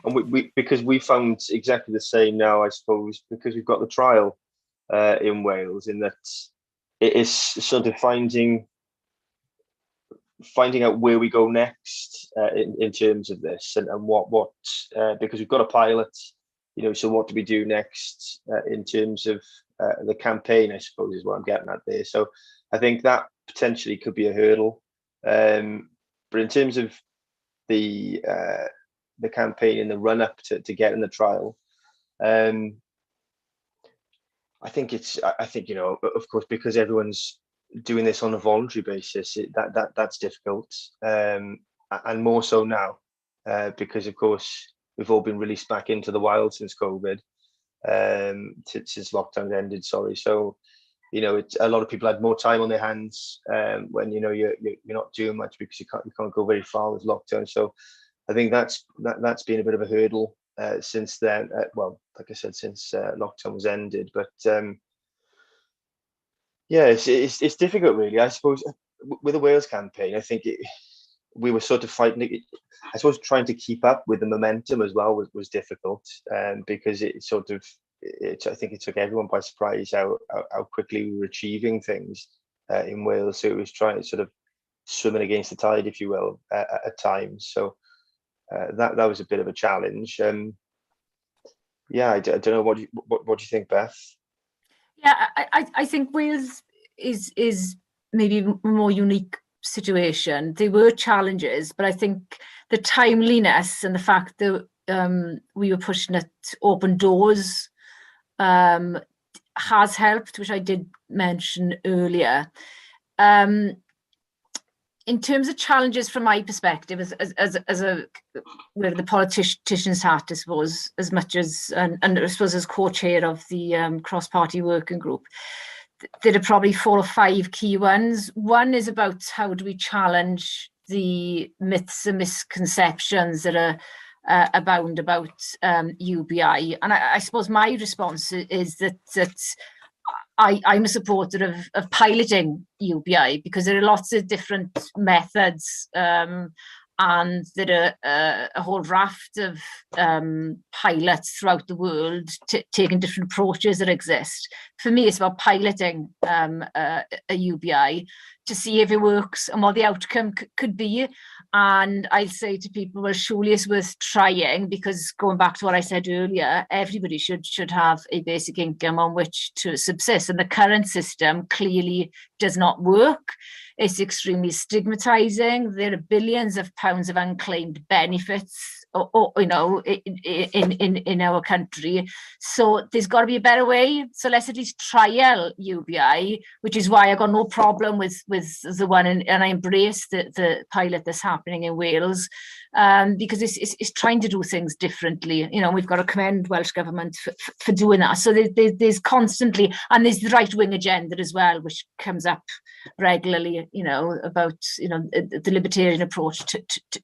Speaker 2: and we because we found exactly the same now, I suppose, because we've got the trial in Wales, in that it is sort of finding out where we go next in terms of this, and what because we've got a pilot, so what do we do next in terms of the campaign, I suppose, is what I'm getting at there. So I think that potentially could be a hurdle, but in terms of the campaign in the run up to getting the trial, I think of course, because everyone's doing this on a voluntary basis, that's difficult, and more so now because of course we've all been released back into the wild since COVID, since lockdown ended. So it's a lot of people had more time on their hands when you're not doing much because you can't go very far with lockdown. So I think that's been a bit of a hurdle since then. Well, like I said, since lockdown was ended, but yeah, it's difficult, really. I suppose with the Wales campaign, I think we were sort of fighting it. I suppose trying to keep up with the momentum as well was difficult, because it sort of I think it took everyone by surprise how quickly we were achieving things in Wales. So it was trying to sort of swimming against the tide, if you will, at times. So that was a bit of a challenge. Yeah, I don't know. What do you think, Beth?
Speaker 3: Yeah, I think Wales is maybe a more unique situation. There were challenges, but I think the timeliness and the fact that we were pushing at open doors has helped, which I did mention earlier. In terms of challenges from my perspective, as where the politician's hat, I suppose, as much as, and I suppose as co-chair of the cross-party working group, there are probably 4 or 5 key ones. One is about how do we challenge the myths and misconceptions that are abound about UBI. And I suppose my response is that I'm a supporter of piloting UBI, because there are lots of different methods, and there are a whole raft of pilots throughout the world taking different approaches that exist. For me, it's about piloting a UBI to see if it works and what the outcome could be. And I say to people, well, surely it's worth trying, because going back to what I said earlier, everybody should have a basic income on which to subsist. And the current system clearly does not work. It's extremely stigmatizing. There are billions of pounds of unclaimed benefits, in our country. So there's got to be a better way. So let's at least trial UBI, which is why I got no problem with the one, and I embrace the pilot that's happening in Wales, because it's trying to do things differently. We've got to commend Welsh Government for doing that. So there's constantly, and there's the right-wing agenda as well, which comes up regularly, about the libertarian approach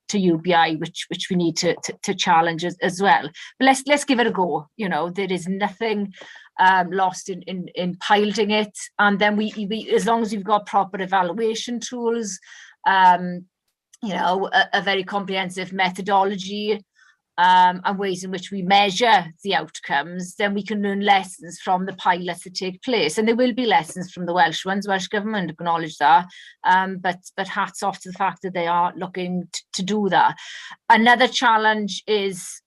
Speaker 3: to UBI, which we need to challenge as well. But let's give it a go. There is nothing lost in piloting it, and then we as long as we've got proper evaluation tools, a very comprehensive methodology, and ways in which we measure the outcomes, then we can learn lessons from the pilots that take place. And there will be lessons from the Welsh ones. Welsh Government acknowledge that, but hats off to the fact that they are looking to do that. Another challenge is,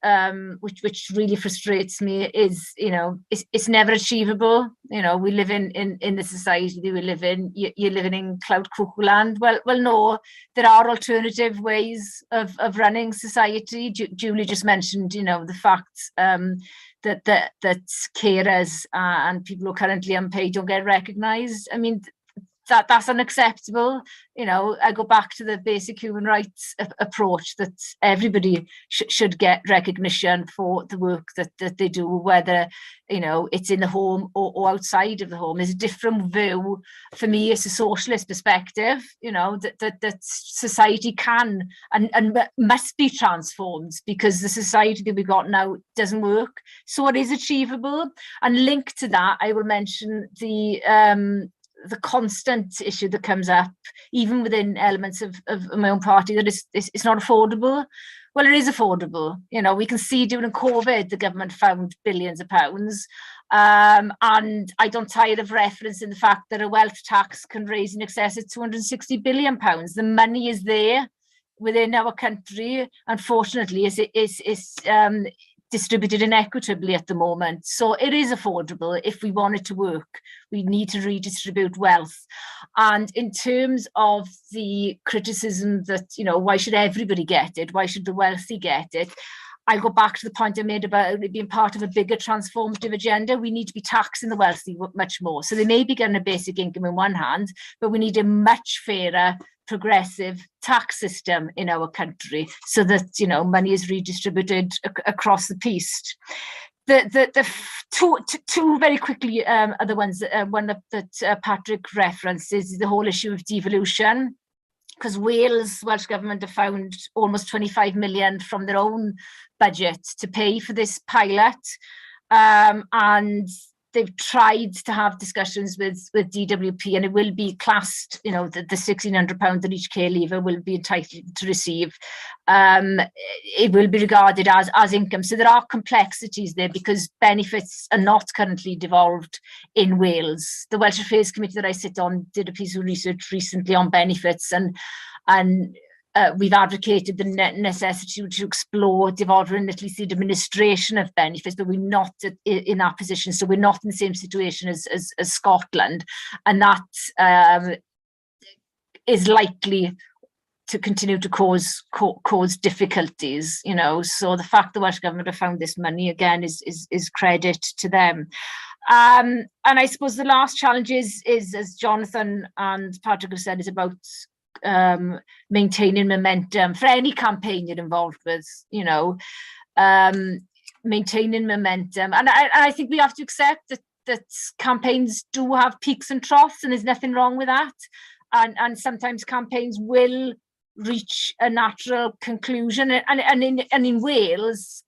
Speaker 3: which really frustrates me, is it's never achievable. We live in the society that we live in. You're living in cloud cuckoo land. Well, no, there are alternative ways of running society. Julie just mentioned, the fact that carers and people who are currently unpaid don't get recognised. I mean, that's unacceptable. I go back to the basic human rights approach that everybody should get recognition for the work that they do, whether it's in the home or outside of the home. There's a different view for me. It's a socialist perspective, that society can and must be transformed, because the society that we've got now doesn't work. So it is achievable. And linked to that, I will mention the constant issue that comes up, even within elements of my own party, that it's not affordable. Well, it is affordable. We can see during COVID, the government found billions of pounds. And I don't tire of referencing the fact that a wealth tax can raise in excess of £260 billion. The money is there within our country. Unfortunately, it's distributed inequitably at the moment. So it is affordable. If we want it to work, we need to redistribute wealth. And in terms of the criticism that, why should everybody get it? Why should the wealthy get it? I go back to the point I made about it being part of a bigger transformative agenda. We need to be taxing the wealthy much more. So they may be getting a basic income in one hand, but we need a much fairer, progressive tax system in our country, so that money is redistributed across the piece. The two very quickly are the ones one that Patrick referenced, is the whole issue of devolution, because Welsh Government have found almost 25 million from their own budget to pay for this pilot, and they've tried to have discussions with DWP, and it will be classed, you know, the £1,600 that each care leaver will be entitled to receive. It will be regarded as income. So there are complexities there because benefits are not currently devolved in Wales. The Welsh Affairs Committee that I sit on did a piece of research recently on benefits, and we've advocated the necessity to explore devolving and at least the administration of benefits, but we're not in that position. So we're not in the same situation as Scotland, and that is likely to continue to cause difficulties, you know. So the fact the Welsh Government have found this money again is credit to them. And I suppose the last challenge is as Jonathan and Patrick have said, is about maintaining momentum for any campaign you're involved with, you know, maintaining momentum. And I think we have to accept that campaigns do have peaks and troughs, and there's nothing wrong with that. And sometimes campaigns will reach a natural conclusion. And in Wales,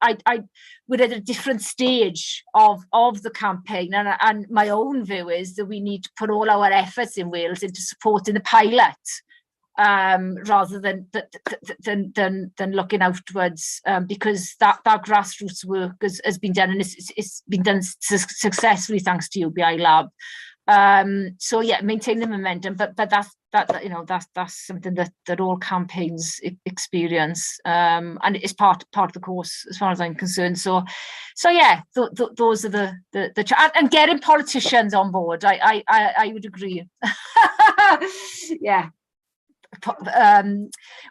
Speaker 3: we're at a different stage of the campaign. And my own view is that we need to put all our efforts in Wales into supporting the pilot, rather than looking outwards, because that grassroots work has been done, and it's been done successfully thanks to UBI Lab. So yeah, maintain the momentum, but that's you know, that's something that all campaigns experience, and it's part of the course as far as I'm concerned. So yeah, those are the and getting politicians on board. I would agree. Yeah.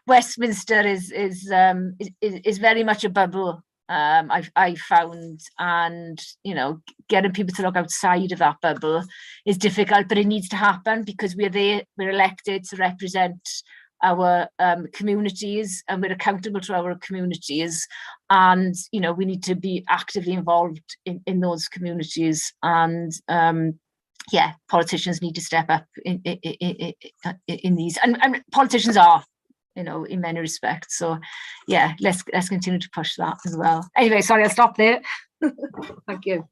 Speaker 3: Westminster is very much a bubble, I've found, and you know, getting people to look outside of that bubble is difficult, but it needs to happen because we're elected to represent our communities, and we're accountable to our communities, and you know, we need to be actively involved in those communities, and yeah, politicians need to step up in these, and politicians are, you know, in many respects. So yeah, let's continue to push that as well. Anyway, sorry, I'll stop there. Thank you.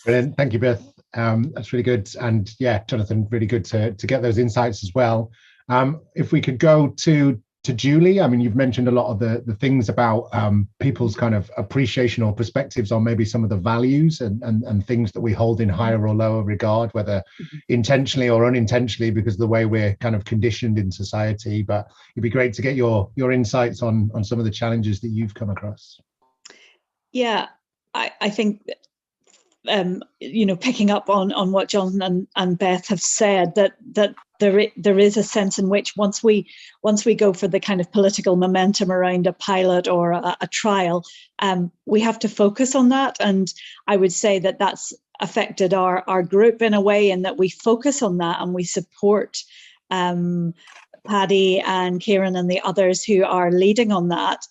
Speaker 1: Brilliant, thank you, Beth. That's really good, and yeah, Jonathan, really good to get those insights as well. If we could go to Julie, I mean, you've mentioned a lot of the things about people's kind of appreciation or perspectives on maybe some of the values and things that we hold in higher or lower regard, whether intentionally or unintentionally, because of the way we're kind of conditioned in society. But it'd be great to get your insights on some of the challenges that you've come across.
Speaker 5: Yeah, I think you know, picking up on what Jonathan and Beth have said, that there is a sense in which once we go for the kind of political momentum around a pilot or a trial, we have to focus on that. And I would say that that's affected our group in a way, in that we focus on that and we support Paddy and Kieran and the others who are leading on that.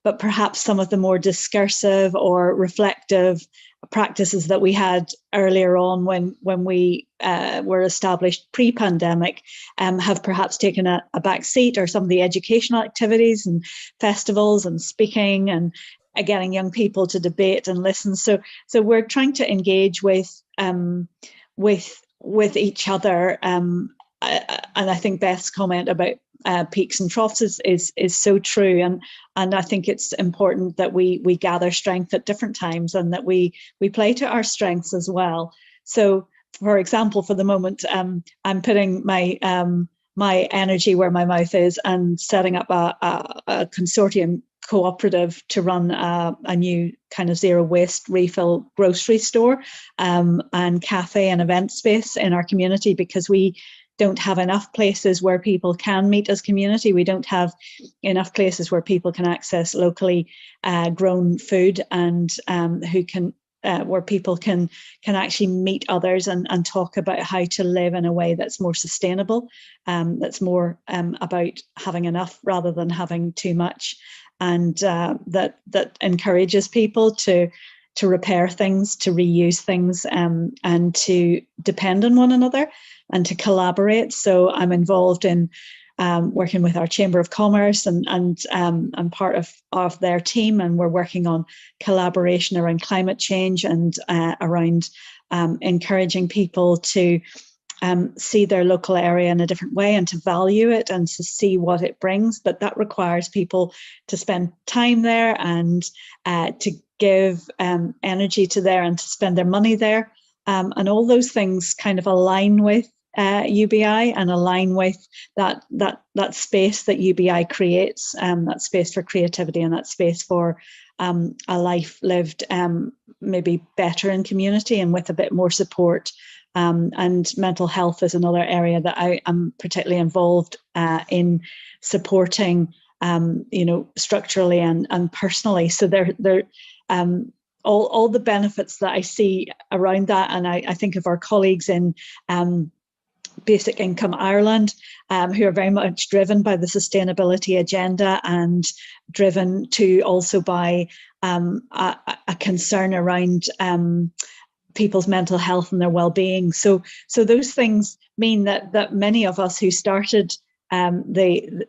Speaker 5: But perhaps some of the more discursive or reflective practices that we had earlier on when we were established pre-pandemic have perhaps taken a back seat, or some of the educational activities and festivals and speaking and getting young people to debate and listen. So we're trying to engage with each other. And I think Beth's comment about peaks and troughs is so true, and I think it's important that we gather strength at different times, and that we play to our strengths as well. So, for example, for the moment, I'm putting my energy where my mouth is, and setting up a consortium cooperative to run a new kind of zero waste refill grocery store and cafe and event space in our community, because we don't have enough places where people can meet as community. We don't have enough places where people can access locally grown food, and where people can actually meet others and talk about how to live in a way that's more sustainable, that's more about having enough rather than having too much, and that encourages people to repair things, to reuse things, and to depend on one another and to collaborate. So I'm involved in working with our Chamber of Commerce, and I'm part of their team, and we're working on collaboration around climate change and around encouraging people to see their local area in a different way and to value it and to see what it brings. But that requires people to spend time there and to give energy to there and to spend their money there. And all those things kind of align with UBI and align with that space that UBI creates, that space for creativity and that space for a life lived maybe better in community and with a bit more support. And mental health is another area that I am particularly involved in supporting, structurally and personally. So they're all the benefits that I see around that, and I think of our colleagues in Basic Income Ireland, who are very much driven by the sustainability agenda and driven to also by a concern around people's mental health and their well-being. So those things mean that many of us who started the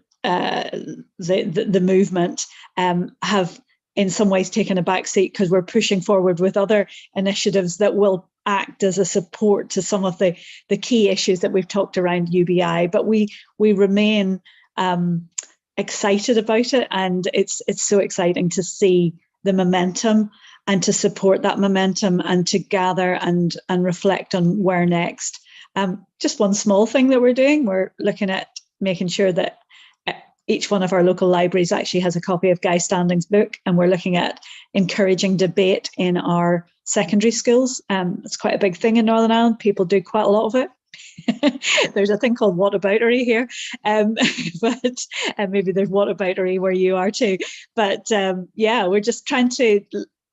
Speaker 5: movement have in some ways taken a back seat because we're pushing forward with other initiatives that will act as a support to some of the key issues that we've talked around UBI. But we remain excited about it, and it's so exciting to see the momentum and to support that momentum and to gather and reflect on where next. Just one small thing that we're doing, we're looking at making sure that each one of our local libraries actually has a copy of Guy Standing's book, and we're looking at encouraging debate in our secondary schools. It's quite a big thing in Northern Ireland. People do quite a lot of it. There's a thing called whataboutery here, but maybe there's whataboutery where you are too. But we're just trying to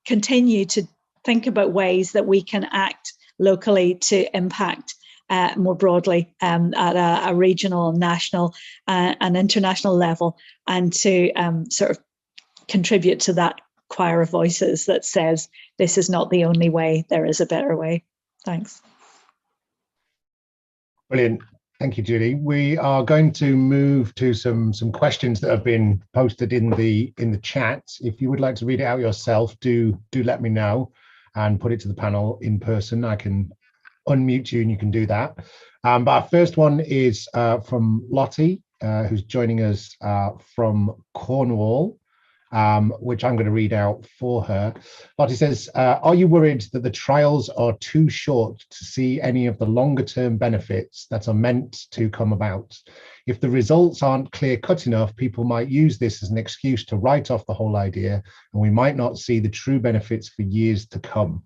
Speaker 5: continue to think about ways that we can act locally to impact more broadly at a regional, national and international level, and to sort of contribute to that choir of voices that says this is not the only way, there is a better way. Thanks.
Speaker 1: Brilliant. Thank you, Julie. We are going to move to some questions that have been posted in the chat. If you would like to read it out yourself, do let me know and put it to the panel in person. I can unmute you and you can do that. But our first one is from Lottie, who's joining us from Cornwall, which I'm going to read out for her. Lottie says, are you worried that the trials are too short to see any of the longer term benefits that are meant to come about? If the results aren't clear cut enough, people might use this as an excuse to write off the whole idea, and we might not see the true benefits for years to come.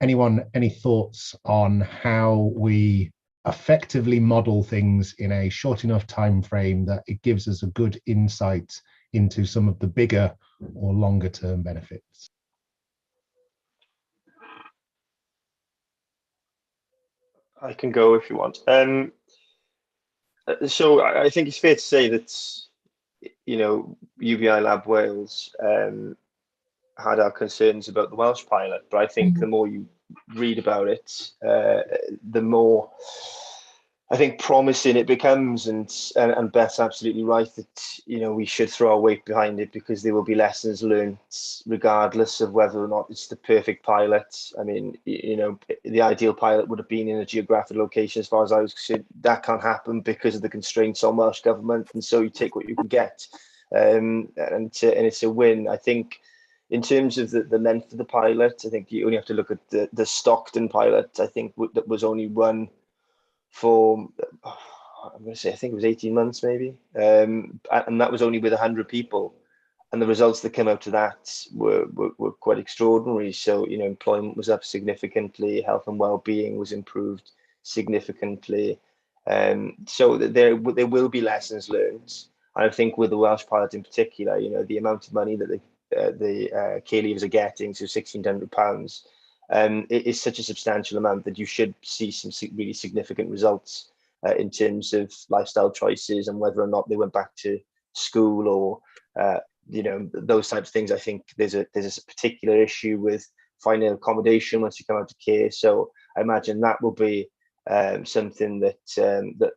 Speaker 1: Anyone, any thoughts on how we effectively model things in a short enough time frame that it gives us a good insight into some of the bigger or longer term benefits?
Speaker 2: I can go if you want. So I think it's fair to say that, UBI Lab Wales had our concerns about the Welsh pilot, but I think the more you read about it, the more I think promising it becomes, and Beth's absolutely right that we should throw our weight behind it, because there will be lessons learned regardless of whether or not it's the perfect pilot. I mean, the ideal pilot would have been in a geographic location, as far as I was concerned. That can't happen because of the constraints on Welsh government, and so you take what you can get, and it's a win. I think in terms of the length of the pilot, I think you only have to look at the Stockton pilot. I think that was only run for, I'm going to say, I think it was 18 months maybe. And that was only with 100 people. And the results that came out of that were quite extraordinary. So, employment was up significantly, health and well-being was improved significantly. So there will be lessons learned. And I think with the Welsh pilot in particular, the amount of money that the care leavers are getting, so £1,600, it is such a substantial amount that you should see some really significant results in terms of lifestyle choices and whether or not they went back to school or those types of things. I think there's a particular issue with finding accommodation once you come out of care. So I imagine that will be something that the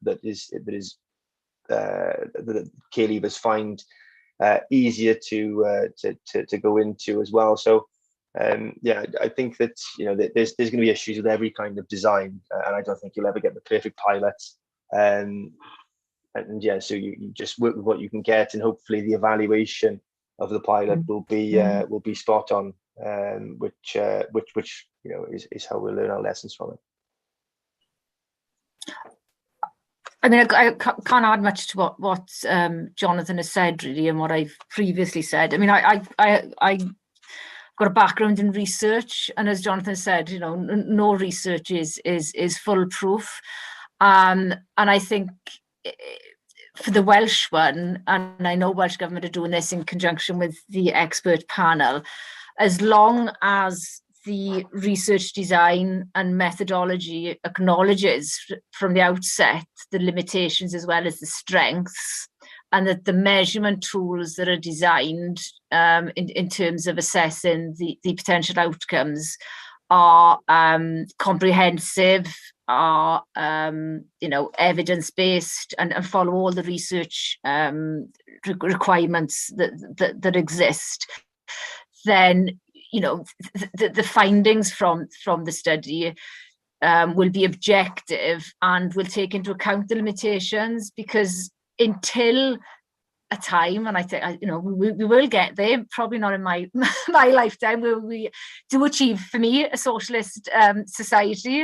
Speaker 2: care leavers find easier to go into as well. So Yeah, I think that, you know, there's going to be issues with every kind of design, and I don't think you'll ever get the perfect pilot. And yeah, so you just work with what you can get, and hopefully the evaluation of the pilot will be spot on, which you know is how we'll learn our lessons from it.
Speaker 3: I mean, I can't add much to what Jonathan has said, really, and what I've previously said. I mean, I got a background in research, and as Jonathan said, you know, no research is foolproof, and I think for the Welsh one, and I know Welsh Government are doing this in conjunction with the expert panel, as long as the research design and methodology acknowledges from the outset the limitations as well as the strengths, and that the measurement tools that are designed in terms of assessing the potential outcomes are comprehensive, are you know, evidence-based, and follow all the research requirements that exist, then, you know, the findings from the study will be objective and will take into account the limitations, because until a time, and I think, you know, we will get there, probably not in my lifetime, where we do achieve, for me, a socialist society.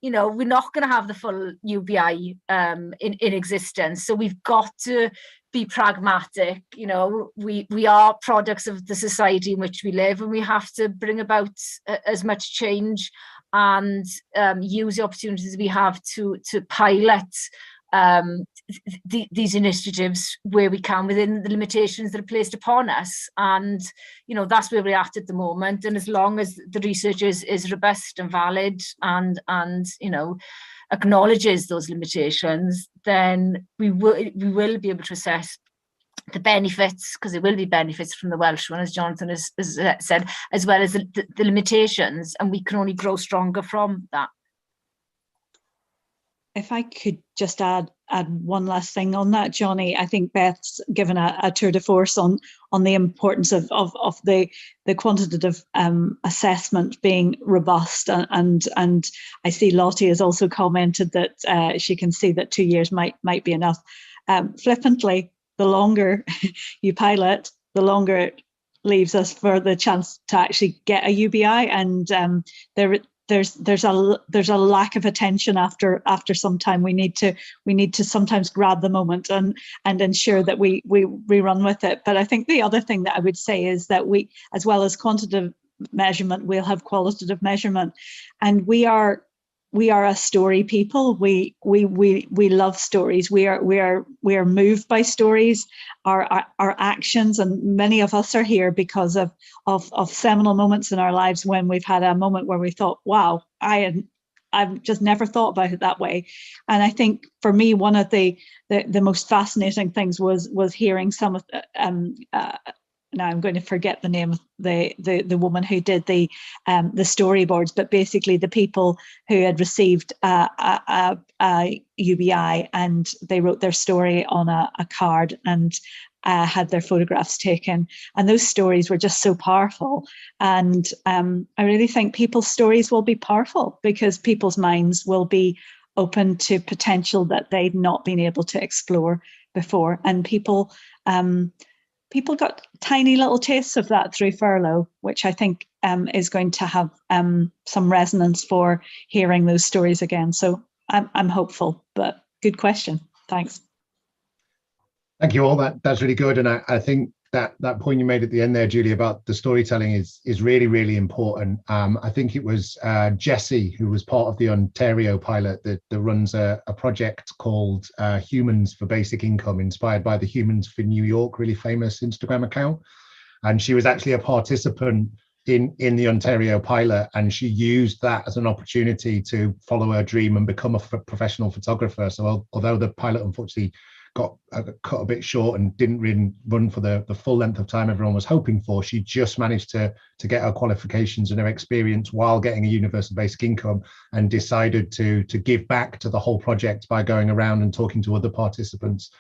Speaker 3: You know, we're not going to have the full UBI in existence, so we've got to be pragmatic. You know, we are products of the society in which we live, and we have to bring about as much change and use the opportunities we have to pilot these initiatives where we can, within the limitations that are placed upon us. And, you know, that's where we're at the moment. And as long as the research is robust and valid and you know, acknowledges those limitations, then we will be able to assess the benefits, because there will be benefits from the Welsh one, as Jonathan has said, as well as the limitations, and we can only grow stronger from that.
Speaker 5: If I could just add one last thing on that, Johnny, I think Beth's given a tour de force on the importance of the quantitative assessment being robust, and I see Lottie has also commented that she can see that 2 years might be enough. Flippantly, the longer you pilot, the longer it leaves us for the chance to actually get a UBI, and there's a lack of attention after some time. We need to sometimes grab the moment and ensure that we run with it. But I think the other thing that I would say is that we, as well as quantitative measurement, we'll have qualitative measurement, and we are a story people. We love stories. We are moved by stories. Our actions, and many of us are here because of seminal moments in our lives when we've had a moment where we thought, wow, I've just never thought about it that way. And I think for me, one of the most fascinating things was hearing some of now I'm going to forget the name of the woman who did the storyboards, but basically the people who had received a UBI, and they wrote their story on a card and had their photographs taken, and those stories were just so powerful. And I really think people's stories will be powerful because people's minds will be open to potential that they've not been able to explore before, and people got tiny little tastes of that through furlough, which I think is going to have some resonance for hearing those stories again. So I'm hopeful, but good question. Thanks.
Speaker 1: Thank you all. That's really good. And I think that point you made at the end there, Julie, about the storytelling is really, really important. I think it was Jessie, who was part of the Ontario pilot, that runs a project called Humans for Basic Income, inspired by the Humans for New York, really famous Instagram account. And she was actually a participant in the Ontario pilot, and she used that as an opportunity to follow her dream and become a professional photographer. So although the pilot unfortunately got cut a bit short and didn't really run for the full length of time everyone was hoping for. She just managed to get her qualifications and her experience while getting a universal basic income, and decided to give back to the whole project by going around and talking to other participants,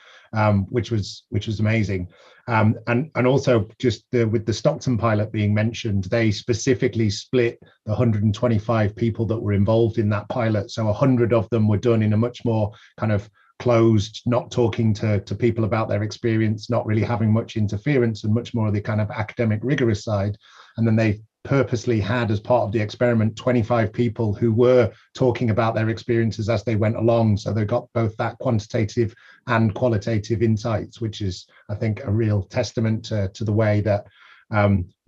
Speaker 1: which was amazing. And also just with the Stockton pilot being mentioned, they specifically split the 125 people that were involved in that pilot. So 100 of them were done in a much more kind of closed, not talking to people about their experience, not really having much interference, and much more of the kind of academic rigorous side. And then they purposely had, as part of the experiment, 25 people who were talking about their experiences as they went along. So they got both that quantitative and qualitative insights, which is, I think, a real testament to the way that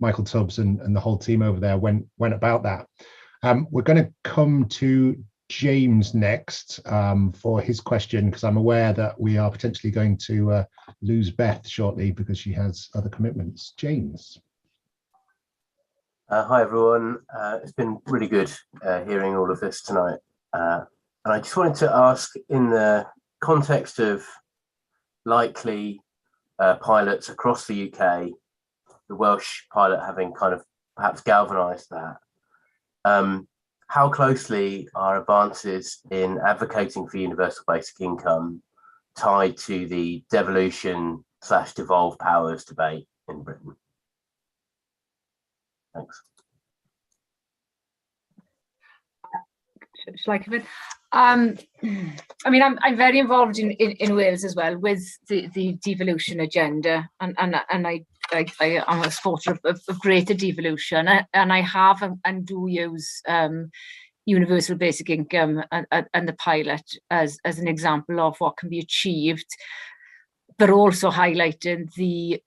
Speaker 1: Michael Tubbs and the whole team over there went about that. We're going to come to James next for his question, because I'm aware that we are potentially going to lose Beth shortly because she has other commitments. James.
Speaker 7: Hi everyone, it's been really good hearing all of this tonight, and I just wanted to ask, in the context of likely pilots across the UK, the Welsh pilot having kind of perhaps galvanised that, how closely are advances in advocating for universal basic income tied to the devolution/devolve powers debate in Britain? Thanks.
Speaker 3: Shall I come in? I mean, I'm very involved in Wales as well with the devolution agenda, and I am a supporter of greater devolution, and I have and do use universal basic income and the pilot as an example of what can be achieved, but also highlighting the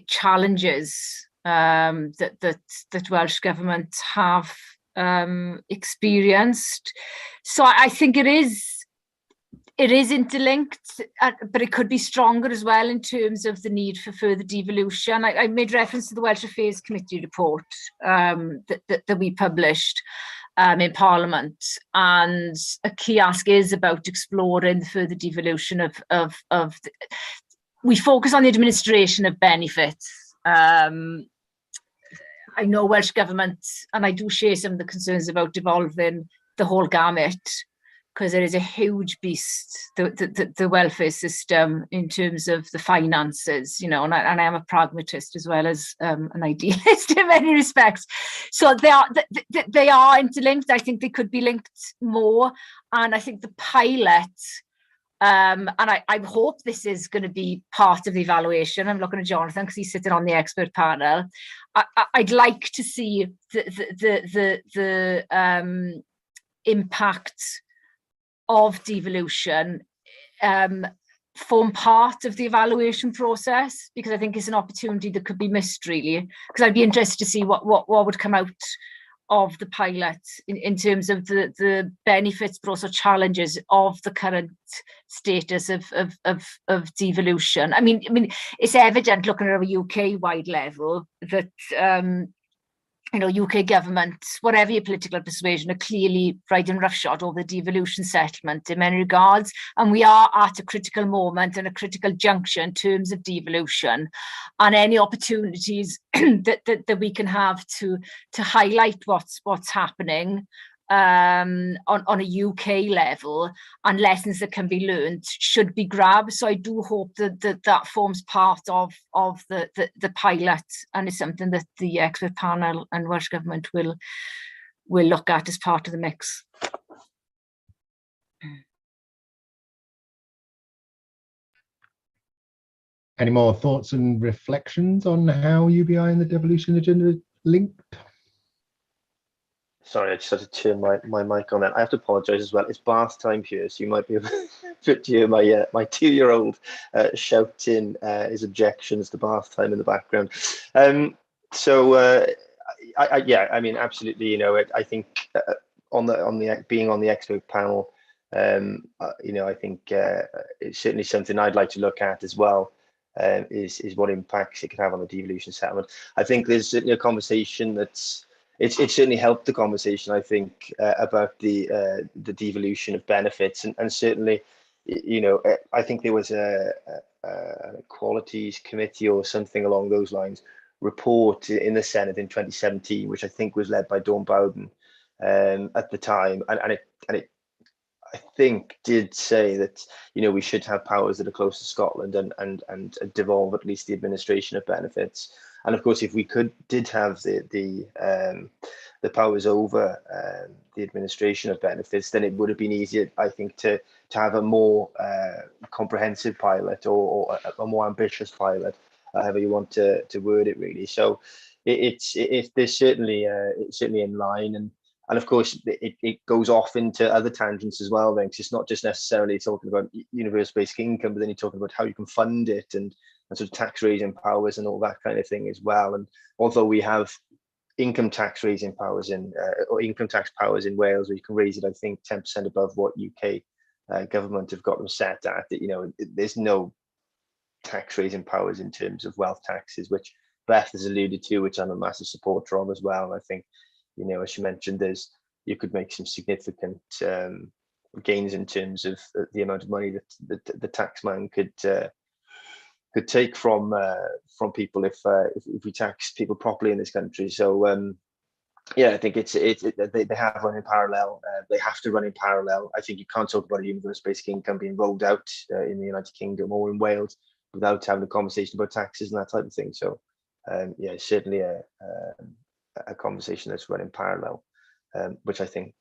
Speaker 3: challenges that Welsh government have experienced. So I think it is interlinked, but it could be stronger as well in terms of the need for further devolution. I made reference to the Welsh Affairs Committee report that we published in Parliament, and a key ask is about exploring the further devolution of we focus on the administration of benefits. I know Welsh Government, and I do share some of the concerns about devolving the whole gamut, because there is a huge beast, the welfare system, in terms of the finances, you know, and I am a pragmatist as well as an idealist in many respects. So they are interlinked. I think they could be linked more, and I think the pilot, and I hope this is going to be part of the evaluation. I'm looking at Jonathan because he's sitting on the expert panel. I'd like to see the impact of devolution form part of the evaluation process, because I think it's an opportunity that could be missed, really, because I'd be interested to see what would come out of the pilot in terms of the benefits, but also challenges of the current status of devolution. I mean, it's evident looking at a UK-wide level that you know, UK government, whatever your political persuasion, are clearly riding roughshod over the devolution settlement in many regards. And we are at a critical moment and a critical juncture in terms of devolution, and any opportunities that we can have to highlight what's happening on a UK level, and lessons that can be learned should be grabbed. So I do hope that forms part of the pilot, and is something that the expert panel and Welsh Government will look at as part of the mix.
Speaker 1: Any more thoughts and reflections on how UBI and the devolution agenda linked?
Speaker 2: Sorry, I just had to turn my mic on. Then I have to apologise as well. It's bath time here, so you might be able to hear my 2-year-old shouting his objections to bath time in the background. Yeah, I mean, absolutely. You know, I think on the being on the expert panel, you know, I think it's certainly something I'd like to look at as well. Is what impacts it could have on the devolution settlement. I think there's certainly a conversation that's it's certainly helped the conversation, I think, about the devolution of benefits, and certainly, I think there was a Equalities Committee or something along those lines report in the Senate in 2017, which I think was led by Dawn Bowden at the time, and it I think did say that we should have powers that are close to Scotland and devolve at least the administration of benefits. And of course, if we did have the powers over the administration of benefits, then it would have been easier, I think, to have a more comprehensive pilot or a more ambitious pilot, however you want to word it, really. So there's certainly in line, and of course it goes off into other tangents as well. Then, because it's not just necessarily talking about universal basic income, but then you're talking about how you can fund it and sort of tax raising powers and all that kind of thing as well. And although we have income tax raising powers or income tax powers in Wales, where you can raise it, I think 10% above what UK government have got them set at, there's no tax raising powers in terms of wealth taxes, which Beth has alluded to, which I'm a massive supporter of as well. And I think, as you mentioned, you could make some significant gains in terms of the amount of money that the taxman could take from people if we tax people properly in this country. So I think they have run in parallel. They have to run in parallel. I think you can't talk about a universal basic income being rolled out in the United Kingdom or in Wales without having a conversation about taxes and that type of thing. So certainly a conversation that's run in parallel, which I think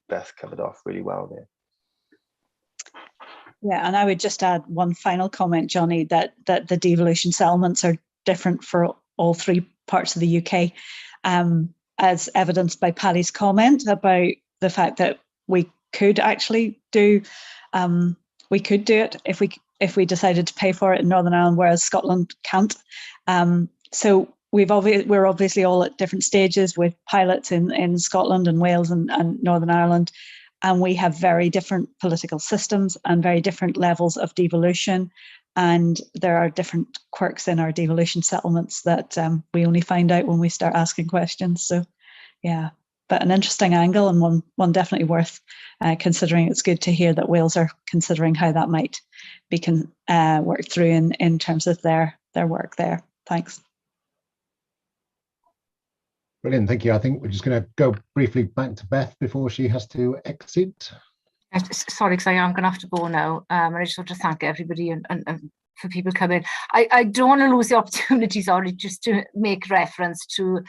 Speaker 2: Beth covered off really well there.
Speaker 5: Yeah, and I would just add one final comment, Johnny, that the devolution settlements are different for all three parts of the UK, as evidenced by Paddy's comment about the fact that we could actually do it if we decided to pay for it in Northern Ireland, whereas Scotland can't. So we're obviously all at different stages with pilots in Scotland and Wales and Northern Ireland. And we have very different political systems and very different levels of devolution. And there are different quirks in our devolution settlements that we only find out when we start asking questions. So, yeah, but an interesting angle and one definitely worth considering. It's good to hear that Wales are considering how that might be worked through in terms of their work there. Thanks.
Speaker 1: Brilliant, thank you. I think we're just going to go briefly back to Beth before she has to exit.
Speaker 3: Sorry, because I am going to have to go now. And I just want to thank everybody and for people coming. I don't want to lose the opportunity, sorry, just to make reference to,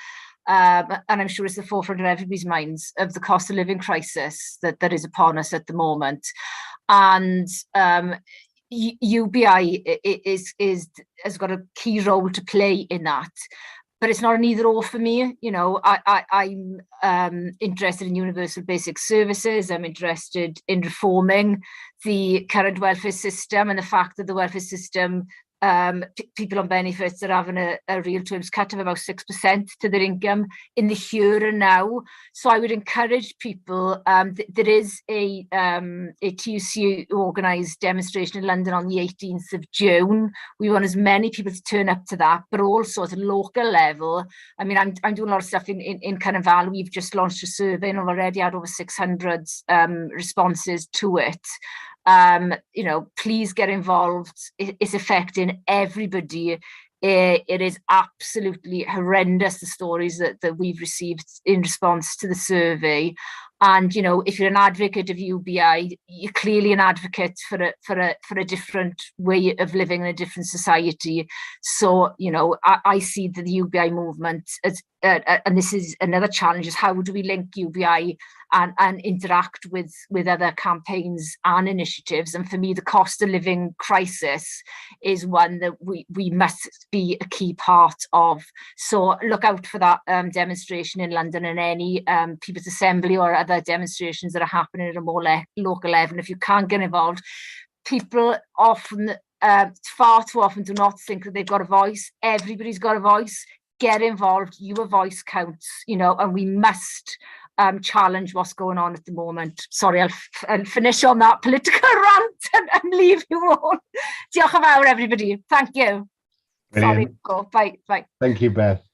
Speaker 3: and I'm sure it's the forefront of everybody's minds, of the cost of living crisis that is upon us at the moment. And UBI has got a key role to play in that. But it's not an either or for me. I'm interested in universal basic services. I'm interested in reforming the current welfare system and the fact that the welfare system, people on benefits are having a real terms cut of about 6% to their income in the here and now. So I would encourage people, there is a TUC organised demonstration in London on the 18th of June. We want as many people to turn up to that, but also at a local level. I mean, I'm doing a lot of stuff in Carnival. We've just launched a survey and I've already had over 600 responses to it. Please get involved. It's affecting everybody. It is absolutely horrendous, the stories that we've received in response to the survey. And if you're an advocate of UBI, you're clearly an advocate for a different way of living in a different society. So I see the UBI movement as and this is another challenge: is how do we link UBI and interact with other campaigns and initiatives? And for me, the cost of living crisis is one that we must be a key part of. So look out for that demonstration in London and any People's Assembly or other demonstrations that are happening at a more local level. And if you can't get involved, people often, far too often, do not think that they've got a voice. Everybody's got a voice. Get involved. Your voice counts, and we must challenge what's going on at the moment. Sorry, I'll finish on that political rant and leave you all. Diolch yn fawr, everybody. Thank you.
Speaker 1: Brilliant.
Speaker 3: Sorry, go. Bye.
Speaker 1: Thank you, Beth.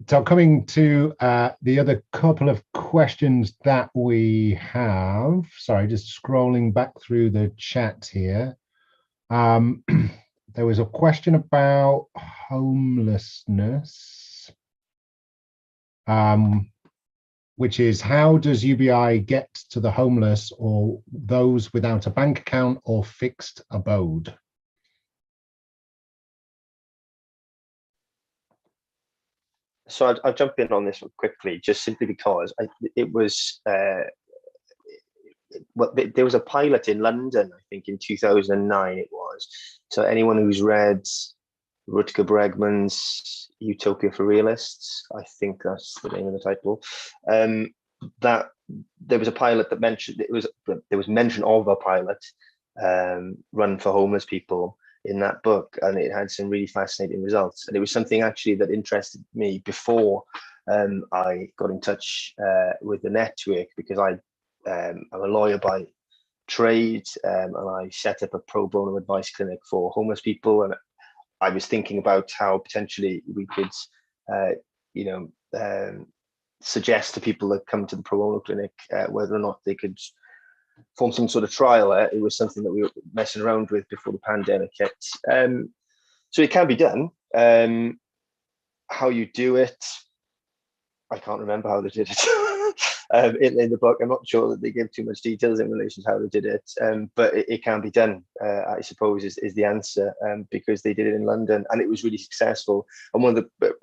Speaker 1: So coming to the other couple of questions that we have, sorry, just scrolling back through the chat here. There was a question about homelessness, which is, how does UBI get to the homeless or those without a bank account or fixed abode?
Speaker 2: So I'll jump in on this one quickly, just simply because it was, well, there was a pilot in London, I think in 2009 it was. So anyone who's read Rutger Bregman's Utopia for Realists, I think that's the name of the title, that there was a pilot that mentioned, there was mention of a pilot run for homeless people in that book, and it had some really fascinating results. And it was something actually that interested me before I got in touch with the network, because I'm a lawyer by trade, and I set up a pro bono advice clinic for homeless people. And I was thinking about how potentially we could, suggest to people that come to the pro bono clinic whether or not they could form some sort of trial. It was something that we were messing around with before the pandemic hit. So it can be done. How you do it, I can't remember how they did it in the book. I'm not sure that they give too much details in relation to how they did it, but it can be done, I suppose, is the answer, because they did it in London and it was really successful. And one of the,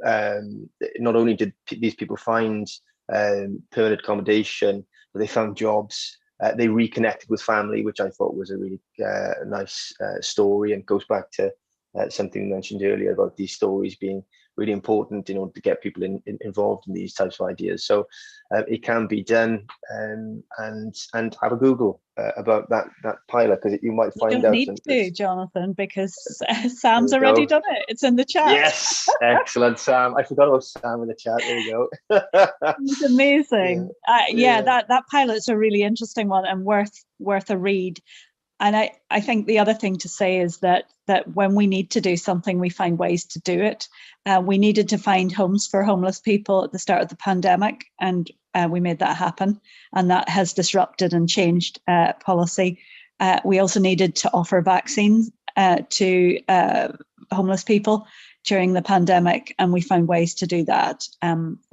Speaker 2: not only did these people find permanent accommodation, but they found jobs. They reconnected with family, which I thought was a really nice story, and goes back to something mentioned earlier about these stories being really important in order to get people involved in these types of ideas. So it can be done, and have a Google about that pilot, because you might find out.
Speaker 5: You don't need to, Jonathan, because Sam's already done it. It's in the chat.
Speaker 2: Yes, excellent, Sam. I forgot about Sam in the chat. There you go.
Speaker 5: It's amazing. Yeah, that pilot's a really interesting one and worth a read. And I think the other thing to say is that when we need to do something, we find ways to do it. We needed to find homes for homeless people at the start of the pandemic, and we made that happen. And that has disrupted and changed policy. We also needed to offer vaccines to homeless people during the pandemic, and we found ways to do that,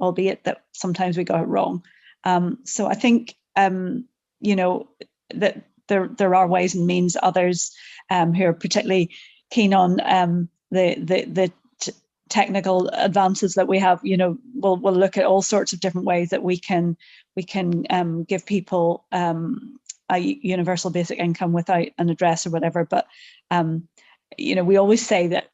Speaker 5: albeit that sometimes we got it wrong. So I think, that there are ways and means. Others who are particularly keen on the technical advances that we have, we'll look at all sorts of different ways that we can give people a universal basic income without an address or whatever. But we always say that,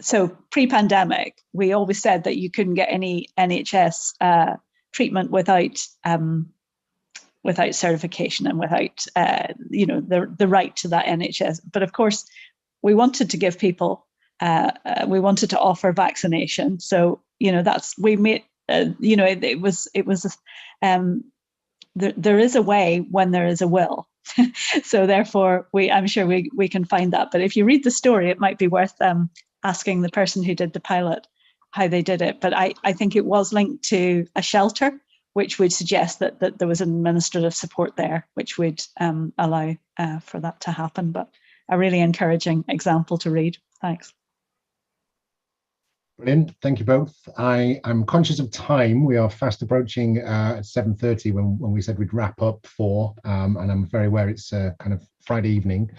Speaker 5: so pre-pandemic, we always said that you couldn't get any NHS treatment without certification and without the right to that NHS. But of course, we wanted to give people, we wanted to offer vaccination. So we made, it was there is a way when there is a will. So therefore, I'm sure we can find that. But if you read the story, it might be worth asking the person who did the pilot how they did it. But I think it was linked to a shelter, which would suggest that there was administrative support there, which would allow for that to happen. But a really encouraging example to read. Thanks.
Speaker 1: Brilliant, thank you both. I'm conscious of time. We are fast approaching 7:30 when we said we'd wrap up for, and I'm very aware it's kind of Friday evening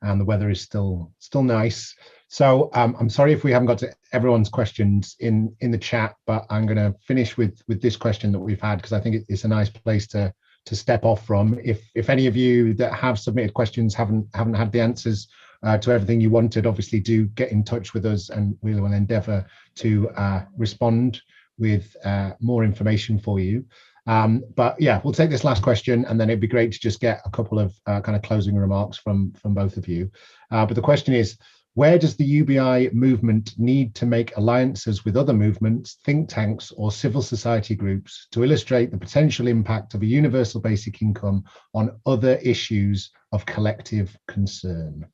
Speaker 1: and the weather is still nice. So I'm sorry if we haven't got to everyone's questions in the chat, but I'm going to finish with this question that we've had, because I think it's a nice place to step off from. If any of you that have submitted questions haven't had the answers to everything you wanted, obviously do get in touch with us, and we will endeavour to respond with more information for you. But yeah, we'll take this last question, and then it'd be great to just get a couple of kind of closing remarks from both of you. But the question is, where does the UBI movement need to make alliances with other movements, think tanks, or civil society groups to illustrate the potential impact of a universal basic income on other issues of collective concern?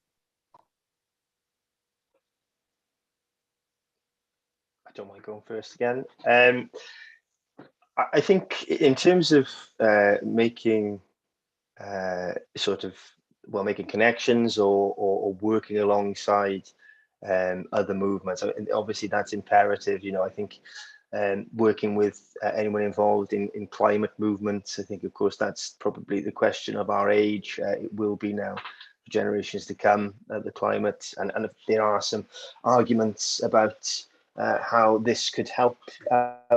Speaker 2: I don't mind going first again. I think in terms of making making connections or working alongside other movements, obviously that's imperative. I think working with anyone involved in climate movements, I think of course that's probably the question of our age. It will be now for generations to come, the climate, and there are some arguments about how this could help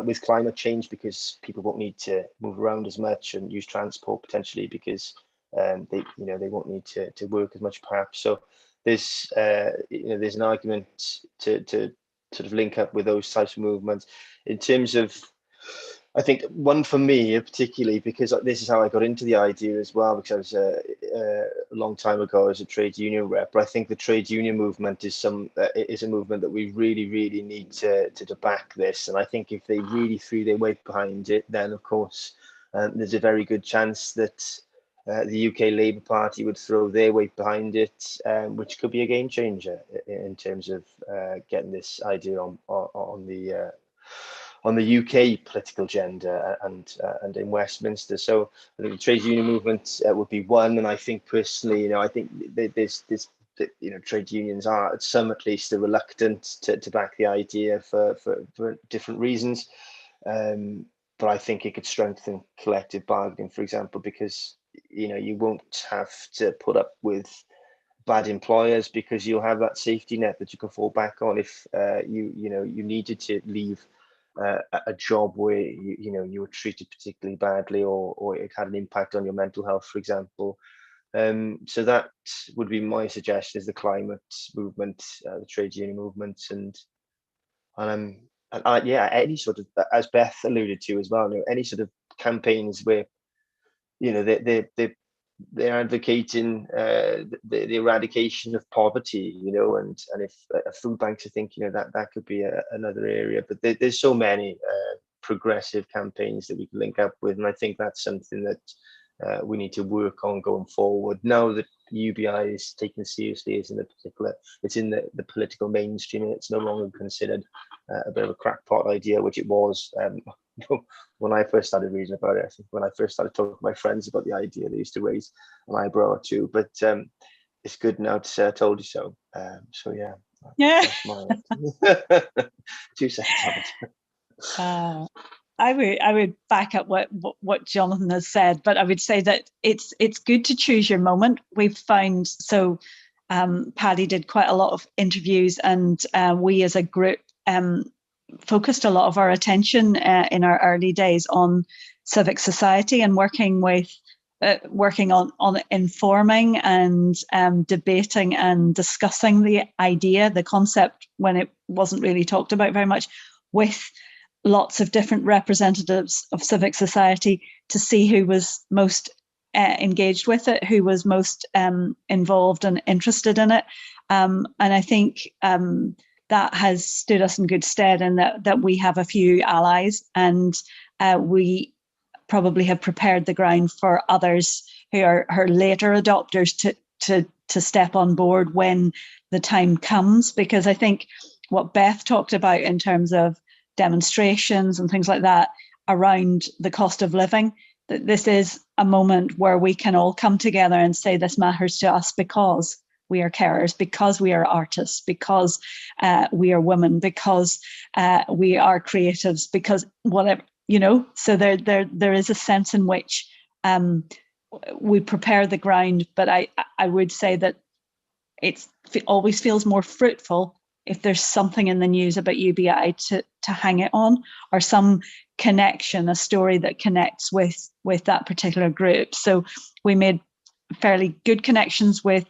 Speaker 2: with climate change, because people won't need to move around as much and use transport potentially, because they won't need to work as much perhaps. So there's there's an argument to sort of link up with those types of movements. In terms of, I think one for me particularly, because this is how I got into the idea as well, because I was a long time ago as a trade union rep. But I think the trade union movement is a movement that we really need to back this. And I think if they really threw their weight behind it, then of course there's a very good chance that the UK Labour Party would throw their weight behind it, which could be a game changer in terms of getting this idea on the UK political agenda and in Westminster. So I think the trade union movement would be one, and I think personally, I think there's trade unions are, some at least, are reluctant to back the idea for different reasons. But I think it could strengthen collective bargaining, for example, because you won't have to put up with bad employers, because you'll have that safety net that you can fall back on if you needed to leave a job where you were treated particularly badly, or it had an impact on your mental health, for example. So that would be my suggestion, is the climate movement, the trade union movement, and any sort of, as Beth alluded to as well, any sort of campaigns where they're advocating the eradication of poverty, and if food banks, I think that could be another area. But there's so many progressive campaigns that we can link up with, and I think that's something that we need to work on going forward. Now that UBI is taken seriously, it's in the political mainstream, and it's no longer considered a bit of a crackpot idea, which it was when I first started reading about it. I think when I first started talking to my friends about the idea, they used to raise an eyebrow or two, but it's good now to say I told you so. So yeah, that's my 2 seconds.
Speaker 5: I would back up what Jonathan has said, but I would say that it's good to choose your moment. We've found, so Paddy did quite a lot of interviews, and we as a group focused a lot of our attention in our early days on civic society and working on informing and debating and discussing the idea, the concept, when it wasn't really talked about very much, with lots of different representatives of civic society, to see who was most engaged with it, who was most involved and interested in it. And I think that has stood us in good stead, and that we have a few allies, and we probably have prepared the ground for others who are later adopters to step on board when the time comes. Because I think what Beth talked about in terms of demonstrations and things like that around the cost of living, that this is a moment where we can all come together and say this matters to us, because we are carers, because we are artists, because we are women, because we are creatives, because whatever, so there is a sense in which we prepare the ground. But I would say that it always feels more fruitful if there's something in the news about UBI to hang it on, or some connection, a story that connects with that particular group. So we made fairly good connections with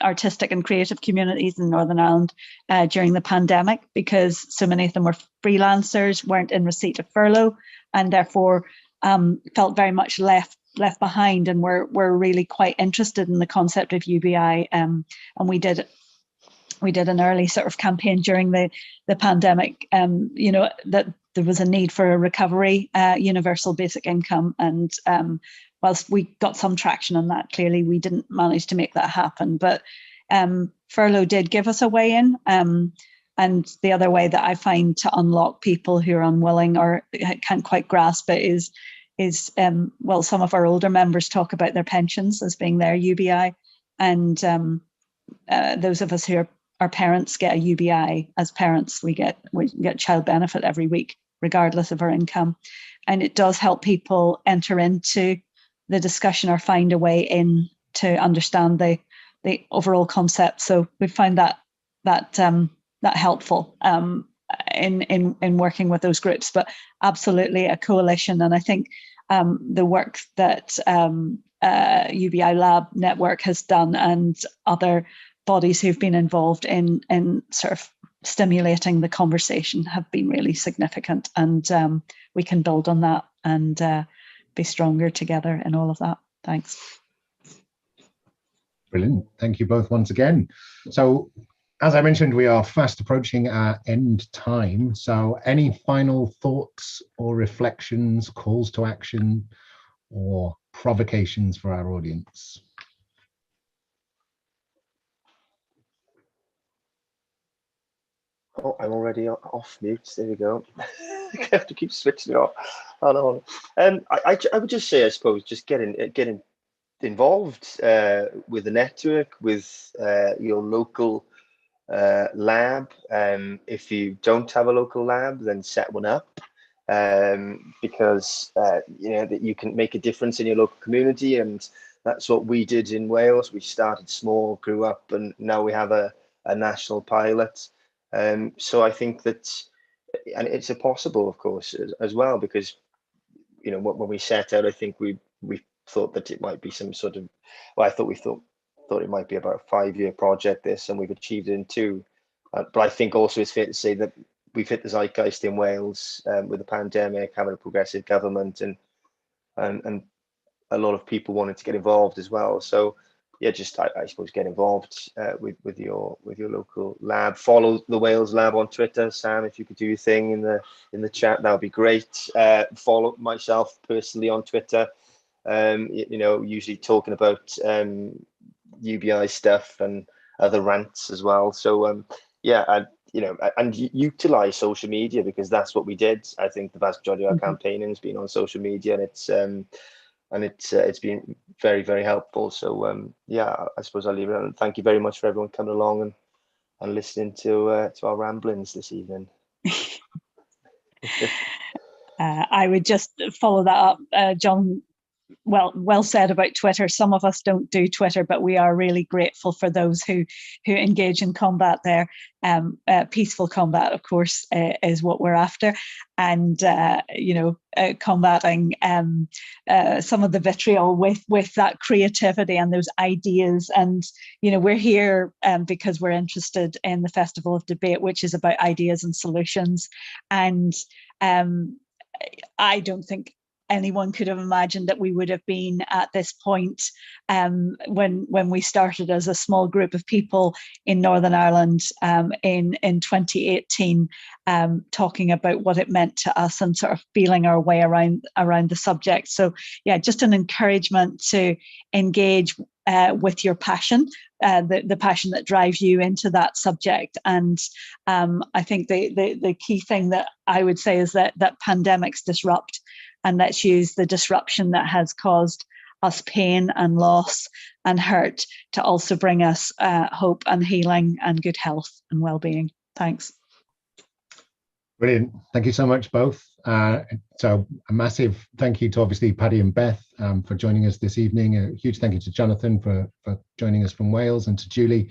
Speaker 5: artistic and creative communities in Northern Ireland during the pandemic, because so many of them were freelancers, weren't in receipt of furlough, and therefore felt very much left behind, and were really quite interested in the concept of UBI. And we did an early sort of campaign during the pandemic, that there was a need for a recovery, universal basic income. And whilst we got some traction on that, clearly we didn't manage to make that happen. But furlough did give us a way in. And the other way that I find to unlock people who are unwilling or can't quite grasp it is well, some of our older members talk about their pensions as being their UBI, and those of us who are parents get a UBI. As parents, we get child benefit every week, regardless of our income, and it does help people enter into the discussion or find a way in to understand the overall concept. So we find that helpful in working with those groups, but absolutely a coalition. And I think the work that UBI Lab Network has done and other bodies who've been involved in sort of stimulating the conversation have been really significant, and we can build on that and be stronger together in all of that. Thanks.
Speaker 1: Brilliant. Thank you both once again. So, as I mentioned, we are fast approaching our end time. So any final thoughts or reflections, calls to action, or provocations for our audience?
Speaker 2: Oh, I'm already off mute. There we go. I have to keep switching it off. Oh no. I would just say, I suppose, just getting involved with the network, with your local lab. If you don't have a local lab, then set one up, because you know that you can make a difference in your local community, and that's what we did in Wales. We started small, grew up, and now we have a national pilot. So I think that, and it's a possible, of course, as well, because you know when we set out, I think we thought that it might be some sort of, well, we thought it might be about a 5-year project, this, and we've achieved it in 2. But I think also it's fair to say that we've hit the zeitgeist in Wales with the pandemic, having a progressive government, and a lot of people wanting to get involved as well. So yeah, just I suppose get involved with your local lab. Follow the Wales Lab on Twitter. Sam, if you could do your thing in the chat, that would be great. Follow myself personally on Twitter. You know, usually talking about UBI stuff and other rants as well. So yeah, you know, and utilize social media, because that's what we did. I think the vast majority of our campaigning has been on social media, and it's been very, very helpful. So yeah, I suppose I'll leave it. And thank you very much for everyone coming along and listening to our ramblings this evening.
Speaker 5: I would just follow that up, John. Well said about Twitter. Some of us don't do Twitter, but we are really grateful for those who engage in combat there. Peaceful combat, of course, is what we're after, and you know, combating some of the vitriol with that creativity and those ideas. And you know, we're here because we're interested in the Festival of Debate, which is about ideas and solutions. And I don't think anyone could have imagined that we would have been at this point when we started as a small group of people in Northern Ireland in 2018, talking about what it meant to us and sort of feeling our way around the subject. So yeah, just an encouragement to engage with your passion, the passion that drives you into that subject. And I think the key thing that I would say is that pandemics disrupt, and let's use the disruption that has caused us pain and loss and hurt to also bring us hope and healing and good health and well-being. Thanks.
Speaker 1: Brilliant. Thank you so much, both. So a massive thank you to obviously Paddy and Beth for joining us this evening. A huge thank you to Jonathan for joining us from Wales, and to Julie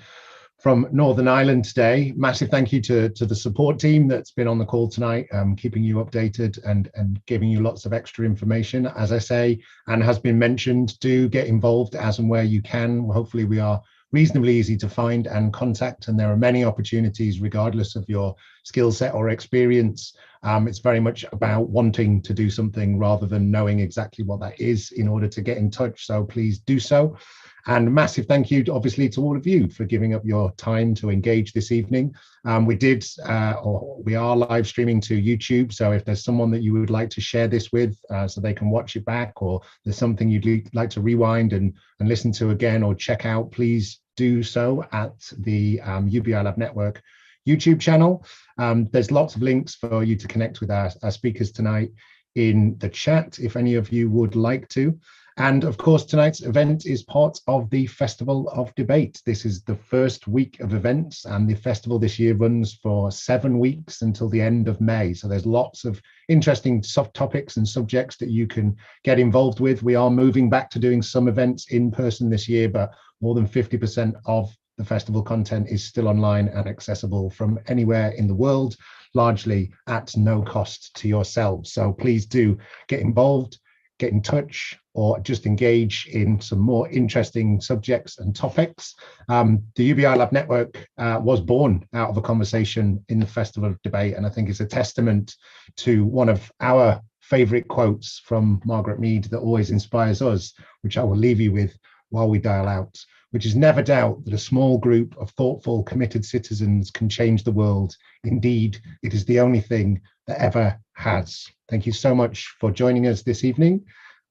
Speaker 1: from Northern Ireland today. Massive thank you to the support team that's been on the call tonight, keeping you updated and giving you lots of extra information. As I say, and has been mentioned, do get involved as and where you can. Hopefully we are reasonably easy to find and contact, and there are many opportunities regardless of your skill set or experience. It's very much about wanting to do something rather than knowing exactly what that is in order to get in touch. So please do so. And massive thank you, obviously, to all of you for giving up your time to engage this evening. We are live streaming to YouTube. So if there's someone that you would like to share this with so they can watch it back, or there's something you'd like to rewind and listen to again or check out, please do so at the UBI Lab Network YouTube channel. There's lots of links for you to connect with our speakers tonight in the chat, if any of you would like to. And of course, tonight's event is part of the Festival of Debate. This is the first week of events, and the festival this year runs for 7 weeks until the end of May. So there's lots of interesting topics and subjects that you can get involved with. We are moving back to doing some events in person this year, but more than 50% of the festival content is still online and accessible from anywhere in the world, largely at no cost to yourselves. So please do get involved, get in touch, or just engage in some more interesting subjects and topics. The UBI Lab Network was born out of a conversation in the Festival of Debate, and I think it's a testament to one of our favourite quotes from Margaret Mead that always inspires us, which I will leave you with while we dial out, which is never doubt that a small group of thoughtful, committed citizens can change the world. Indeed, it is the only thing that ever has. Thank you so much for joining us this evening.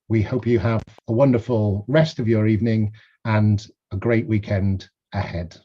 Speaker 1: We hope you have a wonderful rest of your evening and a great weekend ahead.